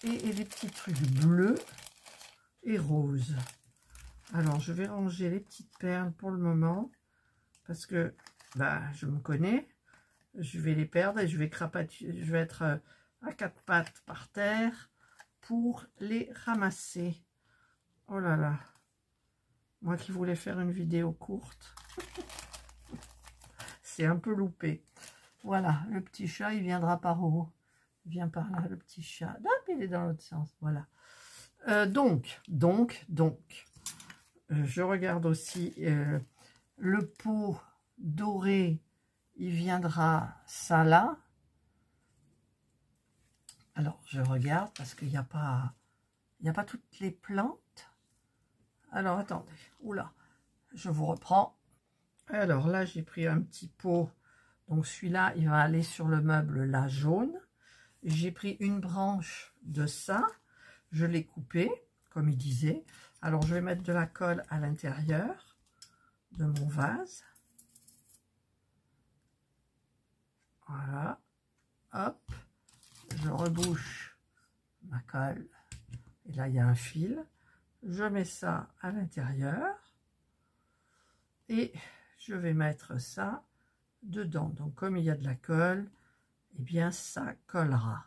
et des petits trucs bleus et roses. Alors, je vais ranger les petites perles pour le moment parce que bah, je me connais. Je vais les perdre et je vais crapaturer. Je vais être à quatre pattes par terre pour les ramasser. Oh là là. Moi qui voulais faire une vidéo courte. C'est un peu loupé. Voilà, le petit chat, il viendra par où? Il vient par là, le petit chat. Hop, il est dans l'autre sens, voilà. Donc, je regarde aussi le pot doré, il viendra ça là. Alors, je regarde parce qu'il n'y a pas toutes les plantes. Alors, attendez, oula, je vous reprends. Alors là, j'ai pris un petit pot. Donc celui-là, il va aller sur le meuble là jaune. J'ai pris une branche de ça. Je l'ai coupé, comme il disait. Alors je vais mettre de la colle à l'intérieur de mon vase. Voilà. Hop. Je rebouche ma colle. Et là, il y a un fil. Je mets ça à l'intérieur. Et je vais mettre ça dedans. Donc comme il y a de la colle, eh bien ça collera.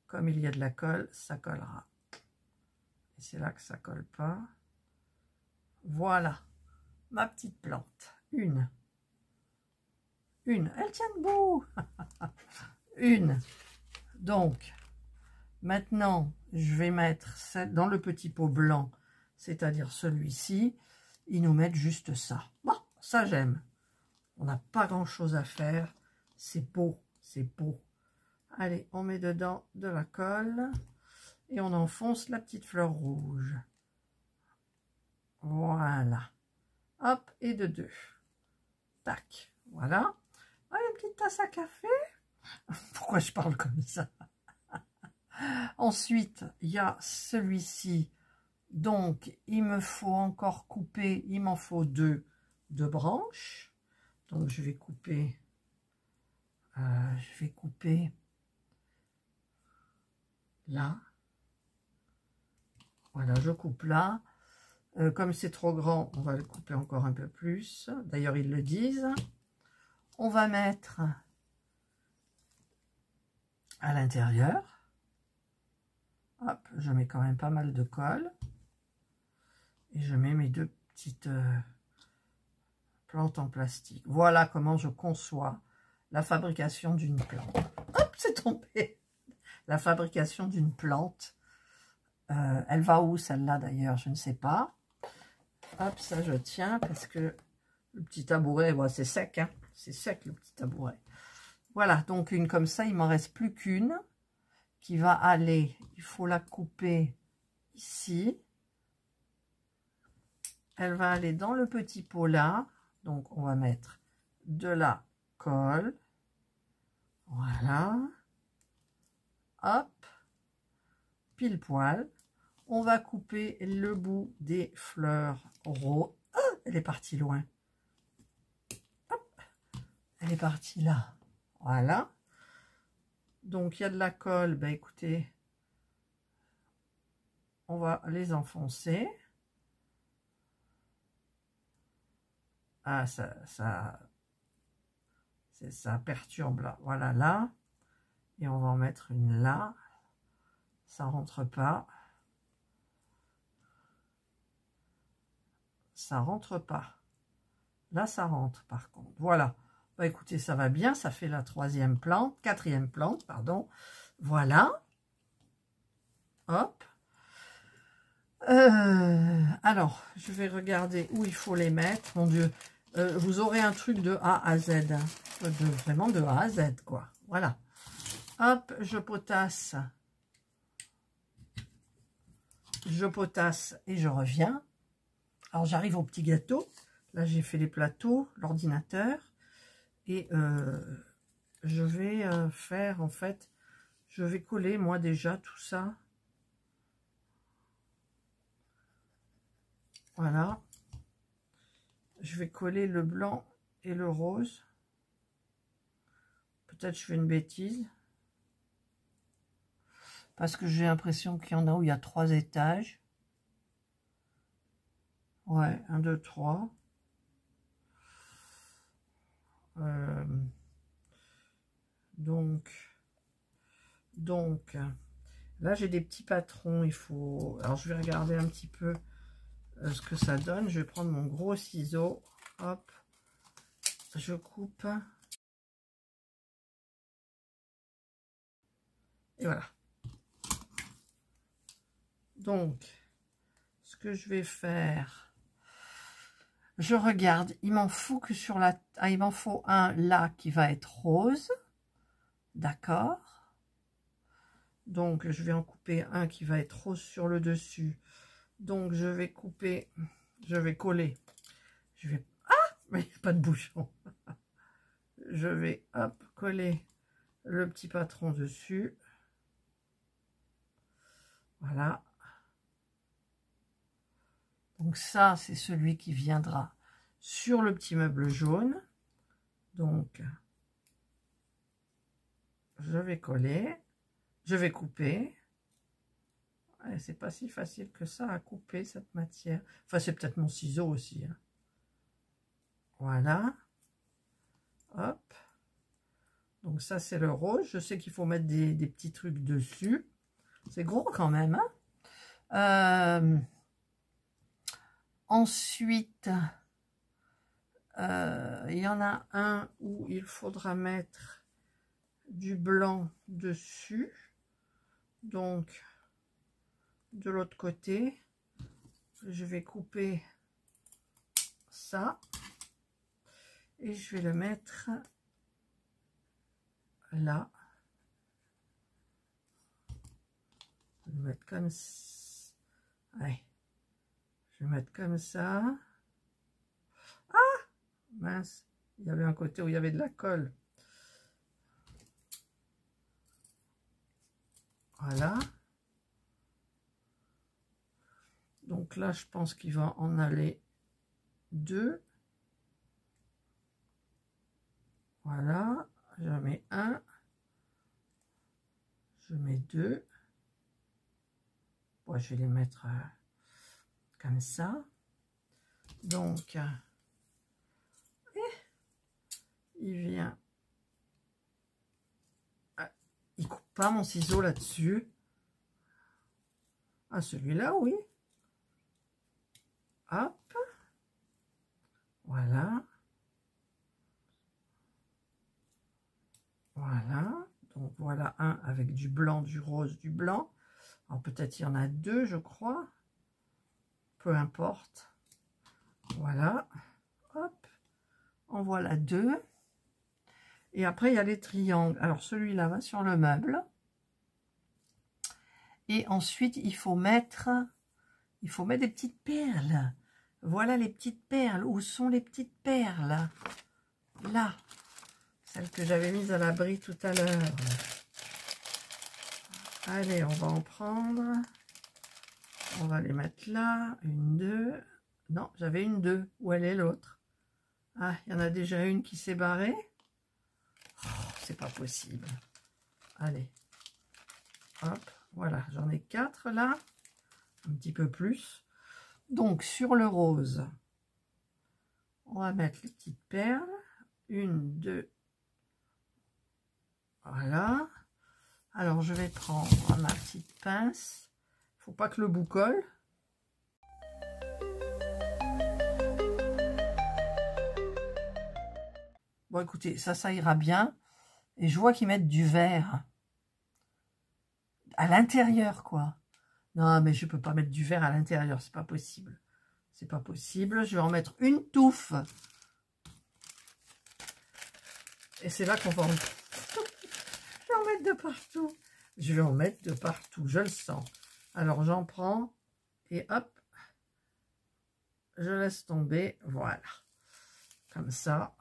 Comme il y a de la colle, ça collera. Et c'est là que ça colle pas. Voilà ma petite plante. Une. Elle tient debout. Une. Donc maintenant je vais mettre celle dans le petit pot blanc, c'est-à-dire celui-ci. Ils nous mettent juste ça. Bon, ça j'aime. On n'a pas grand-chose à faire. C'est beau, c'est beau. Allez, on met dedans de la colle et on enfonce la petite fleur rouge. Voilà. Hop, et de deux. Tac, voilà. Ah, une petite tasse à café. Pourquoi je parle comme ça? Ensuite, il y a celui-ci. Donc, il me faut encore couper. Il m'en faut deux branches. Donc, je vais couper. Là. Voilà, je coupe là. Comme c'est trop grand, on va le couper encore un peu plus. D'ailleurs, ils le disent. On va mettre à l'intérieur. Hop, je mets quand même pas mal de colle. Et je mets mes deux petites plantes en plastique. Voilà comment je conçois la fabrication d'une plante. Hop, c'est tombé. La fabrication d'une plante. Elle va où celle-là d'ailleurs? Je ne sais pas. Hop, ça je tiens parce que le petit tabouret, bon, c'est sec. Hein, c'est sec le petit tabouret. Voilà, donc une comme ça, il m'en reste plus qu'une qui va aller. Il faut la couper ici. Elle va aller dans le petit pot là. Donc on va mettre de la colle. Voilà. Hop. Pile poil. On va couper le bout des fleurs roses. Ah, elle est partie loin. Hop. Elle est partie là. Voilà. Donc, il y a de la colle. Ben, écoutez, on va les enfoncer. Ah, ça perturbe là. Voilà, là. Et on va en mettre une là. Ça rentre pas. Ça rentre pas. Là, ça rentre par contre. Voilà. Bah, écoutez, ça va bien. Ça fait la quatrième plante, pardon. Voilà. Hop. Alors, je vais regarder où il faut les mettre. Mon Dieu. Vous aurez un truc de A à Z. Hein. Vraiment de A à Z, quoi. Voilà. Hop, je potasse. Je potasse et je reviens. Alors, j'arrive au petit gâteau. Là, j'ai fait les plateaux, l'ordinateur. Et je vais faire, en fait, je vais coller, moi, déjà, tout ça. Voilà. Je vais coller le blanc et le rose. Peut-être je fais une bêtise. Parce que j'ai l'impression qu'il y en a où il y a 3 étages. Ouais, 1, 2, 3. Donc, là j'ai des petits patrons. Il faut. Alors je vais regarder un petit peu ce que ça donne. Je vais prendre mon gros ciseau. Hop, je coupe. Et voilà. Donc, ce que je vais faire, je regarde. Il m'en faut que sur la... Ah, il m'en faut un là qui va être rose. D'accord. Donc, je vais en couper un qui va être rose sur le dessus. Donc, je vais couper, je vais coller. Je vais... Ah, mais il n'y a pas de bouchon. Je vais, hop, coller le petit patron dessus. Voilà. Donc ça, c'est celui qui viendra sur le petit meuble jaune. Donc, je vais coller. Je vais couper. C'est pas si facile que ça à couper cette matière. Enfin, c'est peut-être mon ciseau aussi. Hein. Voilà. Hop. Donc ça, c'est le rose. Je sais qu'il faut mettre des petits trucs dessus. C'est gros quand même. Hein. Ensuite, il y en a un où il faudra mettre du blanc dessus. Donc, de l'autre côté, je vais couper ça. Et je vais le mettre là. Je vais le mettre comme ça. Ouais. Je vais mettre comme ça. Ah! Mince. Il y avait un côté où il y avait de la colle. Voilà. Donc là, je pense qu'il va en aller 2. Voilà. Je mets 1. Je mets 2. Bon, je vais les mettre comme ça. Donc, il vient. Il coupe pas mon ciseau là-dessus. Ah, celui-là, oui. Hop. Voilà. Voilà. Donc, voilà un avec du blanc, du rose, du blanc. Alors, peut-être il y en a 2, je crois. Peu importe. Voilà. Hop. En voilà 2. Et après, il y a les triangles. Alors, celui-là va sur le meuble. Et ensuite, il faut mettre des petites perles. Voilà les petites perles. Où sont les petites perles? Là. celle que j'avais mise à l'abri tout à l'heure. Allez, on va en prendre. On va les mettre là. Une, deux. Non, j'avais une, deux. Où elle est l'autre? Ah, il y en a déjà une qui s'est barrée. Oh, c'est pas possible. Allez. Hop, voilà. J'en ai 4 là. Un petit peu plus. Donc, sur le rose, on va mettre les petites perles. Une, deux. Voilà. Alors, je vais prendre ma petite pince. Il ne faut pas que le bout colle. Bon, écoutez, ça ira bien. Et je vois qu'ils mettent du vert à l'intérieur, quoi. Non, mais je ne peux pas mettre du vert à l'intérieur. C'est pas possible. C'est pas possible. Je vais en mettre une touffe. Et c'est là qu'on va en... Je vais en mettre de partout. Je vais en mettre de partout. Je le sens. Alors, j'en prends. Et hop. Je laisse tomber. Voilà. Comme ça.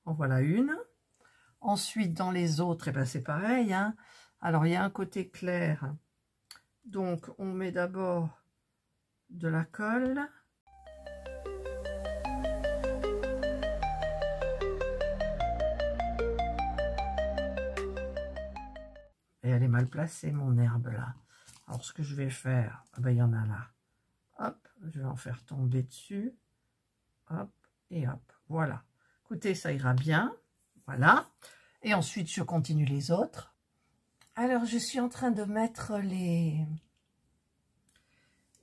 En voilà une. Ensuite, dans les autres, eh ben, c'est pareil. Hein. Alors, il y a un côté clair. Donc, on met d'abord de la colle. Et elle est mal placée, mon herbe, là. Alors, ce que je vais faire, ah ben, il y en a là. Hop, je vais en faire tomber dessus. Hop, et hop. Voilà. Écoutez, ça ira bien. Voilà. Et ensuite, je continue les autres. Alors, je suis en train de mettre les...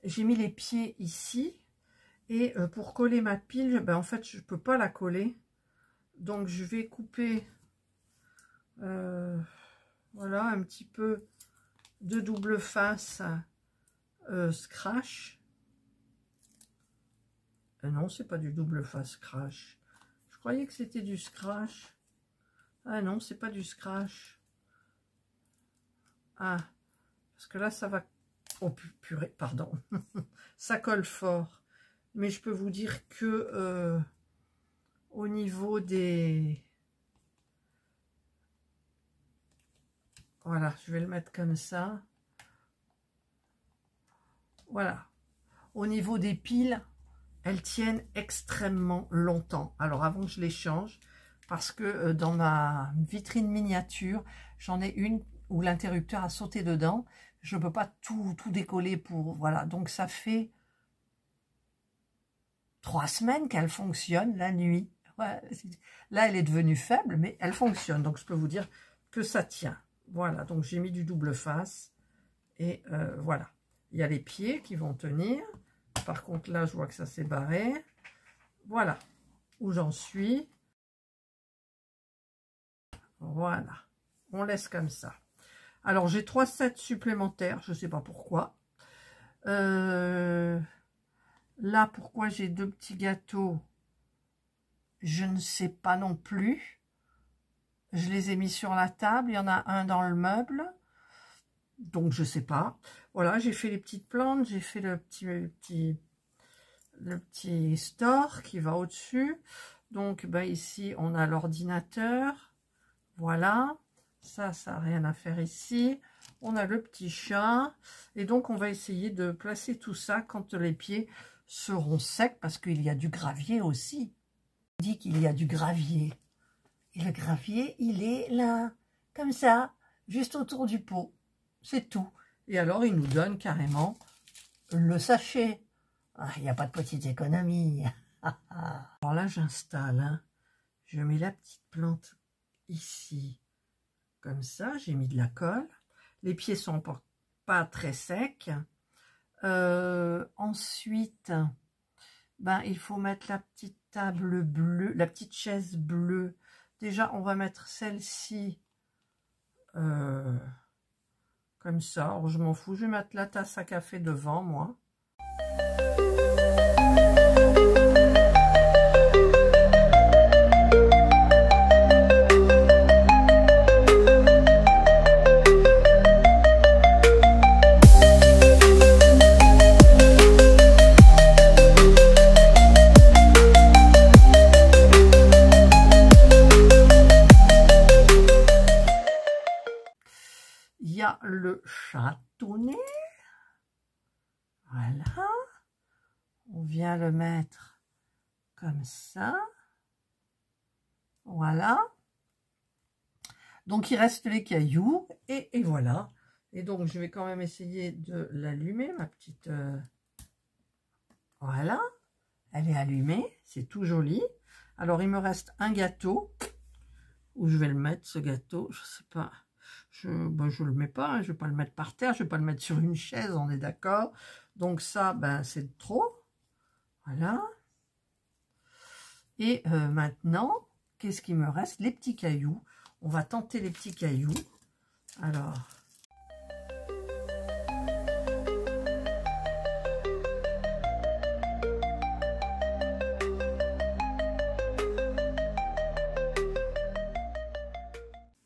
J'ai mis les pieds ici. Et pour coller ma pile, ben, en fait, je ne peux pas la coller. Donc, je vais couper... voilà, un petit peu de double face scratch. Non, c'est pas du double face scratch. Je croyais que c'était du scratch. Ah non, c'est pas du scratch. Ah, parce que là, ça va... Oh purée, pardon. Ça colle fort. Mais je peux vous dire que au niveau des... Voilà, je vais le mettre comme ça. Voilà. Au niveau des piles, elles tiennent extrêmement longtemps. Alors, avant que je les change, parce que dans ma vitrine miniature, j'en ai une où l'interrupteur a sauté dedans. Je ne peux pas tout décoller pour... Voilà, donc ça fait 3 semaines qu'elle fonctionne la nuit. Ouais, là, elle est devenue faible, mais elle fonctionne. Donc, je peux vous dire que ça tient. Voilà, donc j'ai mis du double face. Et voilà. Il y a les pieds qui vont tenir. Par contre, là, je vois que ça s'est barré. Voilà où j'en suis. Voilà. On laisse comme ça. Alors, j'ai 3 sets supplémentaires. Je ne sais pas pourquoi. Là, pourquoi j'ai 2 petits gâteaux, je ne sais pas non plus. Je les ai mis sur la table. Il y en a un dans le meuble. Donc, je ne sais pas. Voilà, j'ai fait les petites plantes. J'ai fait le petit store qui va au-dessus. Donc, ben, ici, on a l'ordinateur. Voilà. Ça n'a rien à faire ici. On a le petit chat. Et donc, on va essayer de placer tout ça quand les pieds seront secs. Parce qu'il y a du gravier aussi. On dit qu'il y a du gravier. Et le gravier, il est là. Comme ça. Juste autour du pot. C'est tout. Et alors, il nous donne carrément le sachet. Ah, il n'y a pas de petite économie. Alors là, j'installe. Hein. Je mets la petite plante ici. Comme ça, j'ai mis de la colle. Les pieds sont pas très secs. Ensuite, ben, il faut mettre la petite table bleue, la petite chaise bleue. Déjà, on va mettre celle-ci comme ça. Alors, je m'en fous. Je vais mettre la tasse à café devant, moi. le chatouner. Voilà. On vient le mettre comme ça. Voilà. Donc, il reste les cailloux. Et voilà. Et donc, je vais quand même essayer de l'allumer, ma petite... Voilà. Elle est allumée. C'est tout joli. Alors, il me reste un gâteau. Où je vais le mettre, ce gâteau. Je sais pas. Je le mets pas. Hein, je vais pas le mettre par terre. Je vais pas le mettre sur une chaise. On est d'accord. Donc, ça, ben, c'est trop. Voilà. Et maintenant, qu'est-ce qui me reste? Les petits cailloux. On va tenter les petits cailloux. Alors...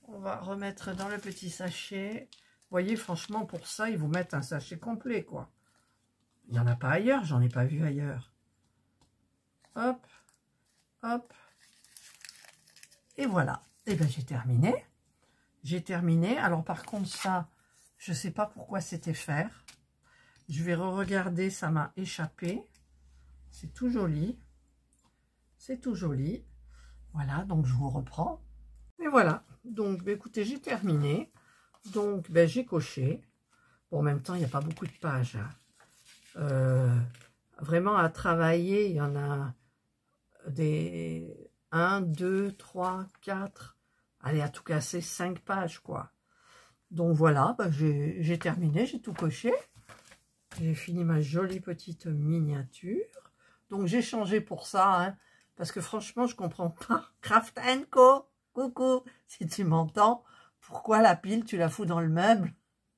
On va remettre dans le petit sachet. Vous voyez, franchement, pour ça, ils vous mettent un sachet complet, quoi. Il n'y en a pas ailleurs, j'en ai pas vu ailleurs. Hop, hop. Et voilà. Et bien, j'ai terminé. J'ai terminé. Alors, par contre, ça, je ne sais pas pourquoi c'était faire. Je vais re-regarder, ça m'a échappé. C'est tout joli. C'est tout joli. Voilà, donc je vous reprends. Et voilà. Donc, bah, écoutez, j'ai terminé. Donc, ben, j'ai coché. Bon, en même temps, il n'y a pas beaucoup de pages. Vraiment à travailler, il y en a des 1, 2, 3, 4. Allez, à tout casser, 5 pages, quoi. Donc, voilà, ben, j'ai terminé, j'ai tout coché. J'ai fini ma jolie petite miniature. Donc, j'ai changé pour ça, hein, parce que franchement, je comprends pas. Craft & Co. Coucou, si tu m'entends, pourquoi la pile, tu la fous dans le meuble?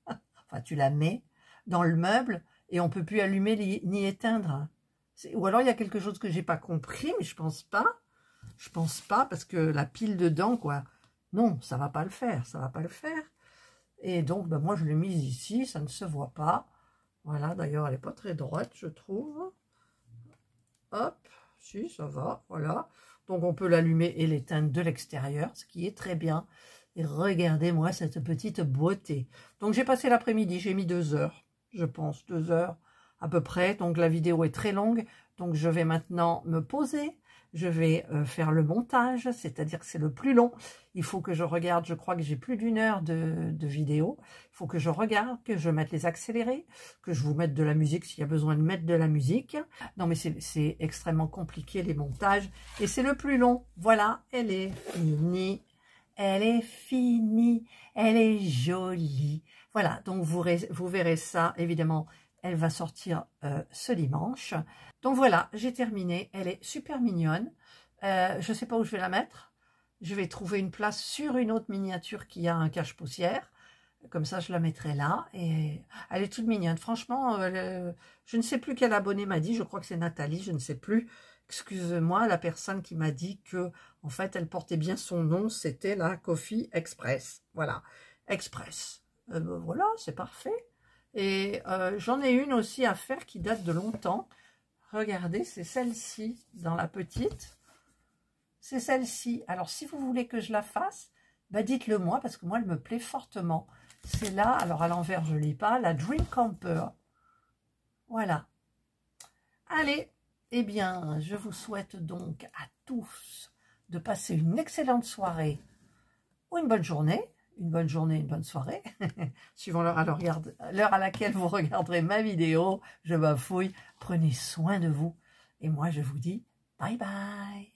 Enfin, tu la mets dans le meuble et on peut plus allumer ni éteindre. Ou alors, il y a quelque chose que j'ai pas compris, mais je pense pas. Je pense pas, parce que la pile dedans, quoi. Non, ça va pas le faire, ça va pas le faire. Et donc, ben, moi, je l'ai mise ici, ça ne se voit pas. Voilà, d'ailleurs, elle n'est pas très droite, je trouve. Hop, si, ça va, voilà. Donc, on peut l'allumer et l'éteindre de l'extérieur, ce qui est très bien. Et regardez-moi cette petite beauté. Donc, j'ai passé l'après-midi, j'ai mis 2 heures, je pense, 2 heures à peu près. Donc, la vidéo est très longue. Donc, je vais maintenant me poser. Je vais faire le montage, c'est-à-dire que c'est le plus long. Il faut que je regarde, je crois que j'ai plus d'1 heure de vidéo. Il faut que je regarde, que je mette les accélérés, que je vous mette de la musique s'il y a besoin de mettre de la musique. Non, mais c'est extrêmement compliqué, les montages. Et c'est le plus long. Voilà, elle est finie. Elle est finie. Elle est jolie. Voilà, donc vous verrez ça, évidemment. Elle va sortir ce dimanche. Donc voilà, j'ai terminé. Elle est super mignonne. Je ne sais pas où je vais la mettre. Je vais trouver une place sur une autre miniature qui a un cache-poussière. Comme ça, je la mettrai là. Et elle est toute mignonne. Franchement, je ne sais plus quel abonné m'a dit. Je crois que c'est Nathalie, je ne sais plus. Excuse-moi, la personne qui m'a dit que, en fait, elle portait bien son nom. C'était la Coffee Express. Voilà, Express. Voilà, c'est parfait. Et j'en ai une aussi à faire qui date de longtemps. Regardez, c'est celle-ci dans la petite. C'est celle-ci. Alors, si vous voulez que je la fasse, bah dites-le moi, parce que moi, elle me plaît fortement. C'est là, alors à l'envers, je ne lis pas, la Dream Camper. Voilà. Allez, eh bien, je vous souhaite donc à tous de passer une excellente soirée ou une bonne journée. Une bonne soirée, suivant l'heure à laquelle vous regarderez ma vidéo. Je bafouille. Prenez soin de vous. Et moi, je vous dis bye bye.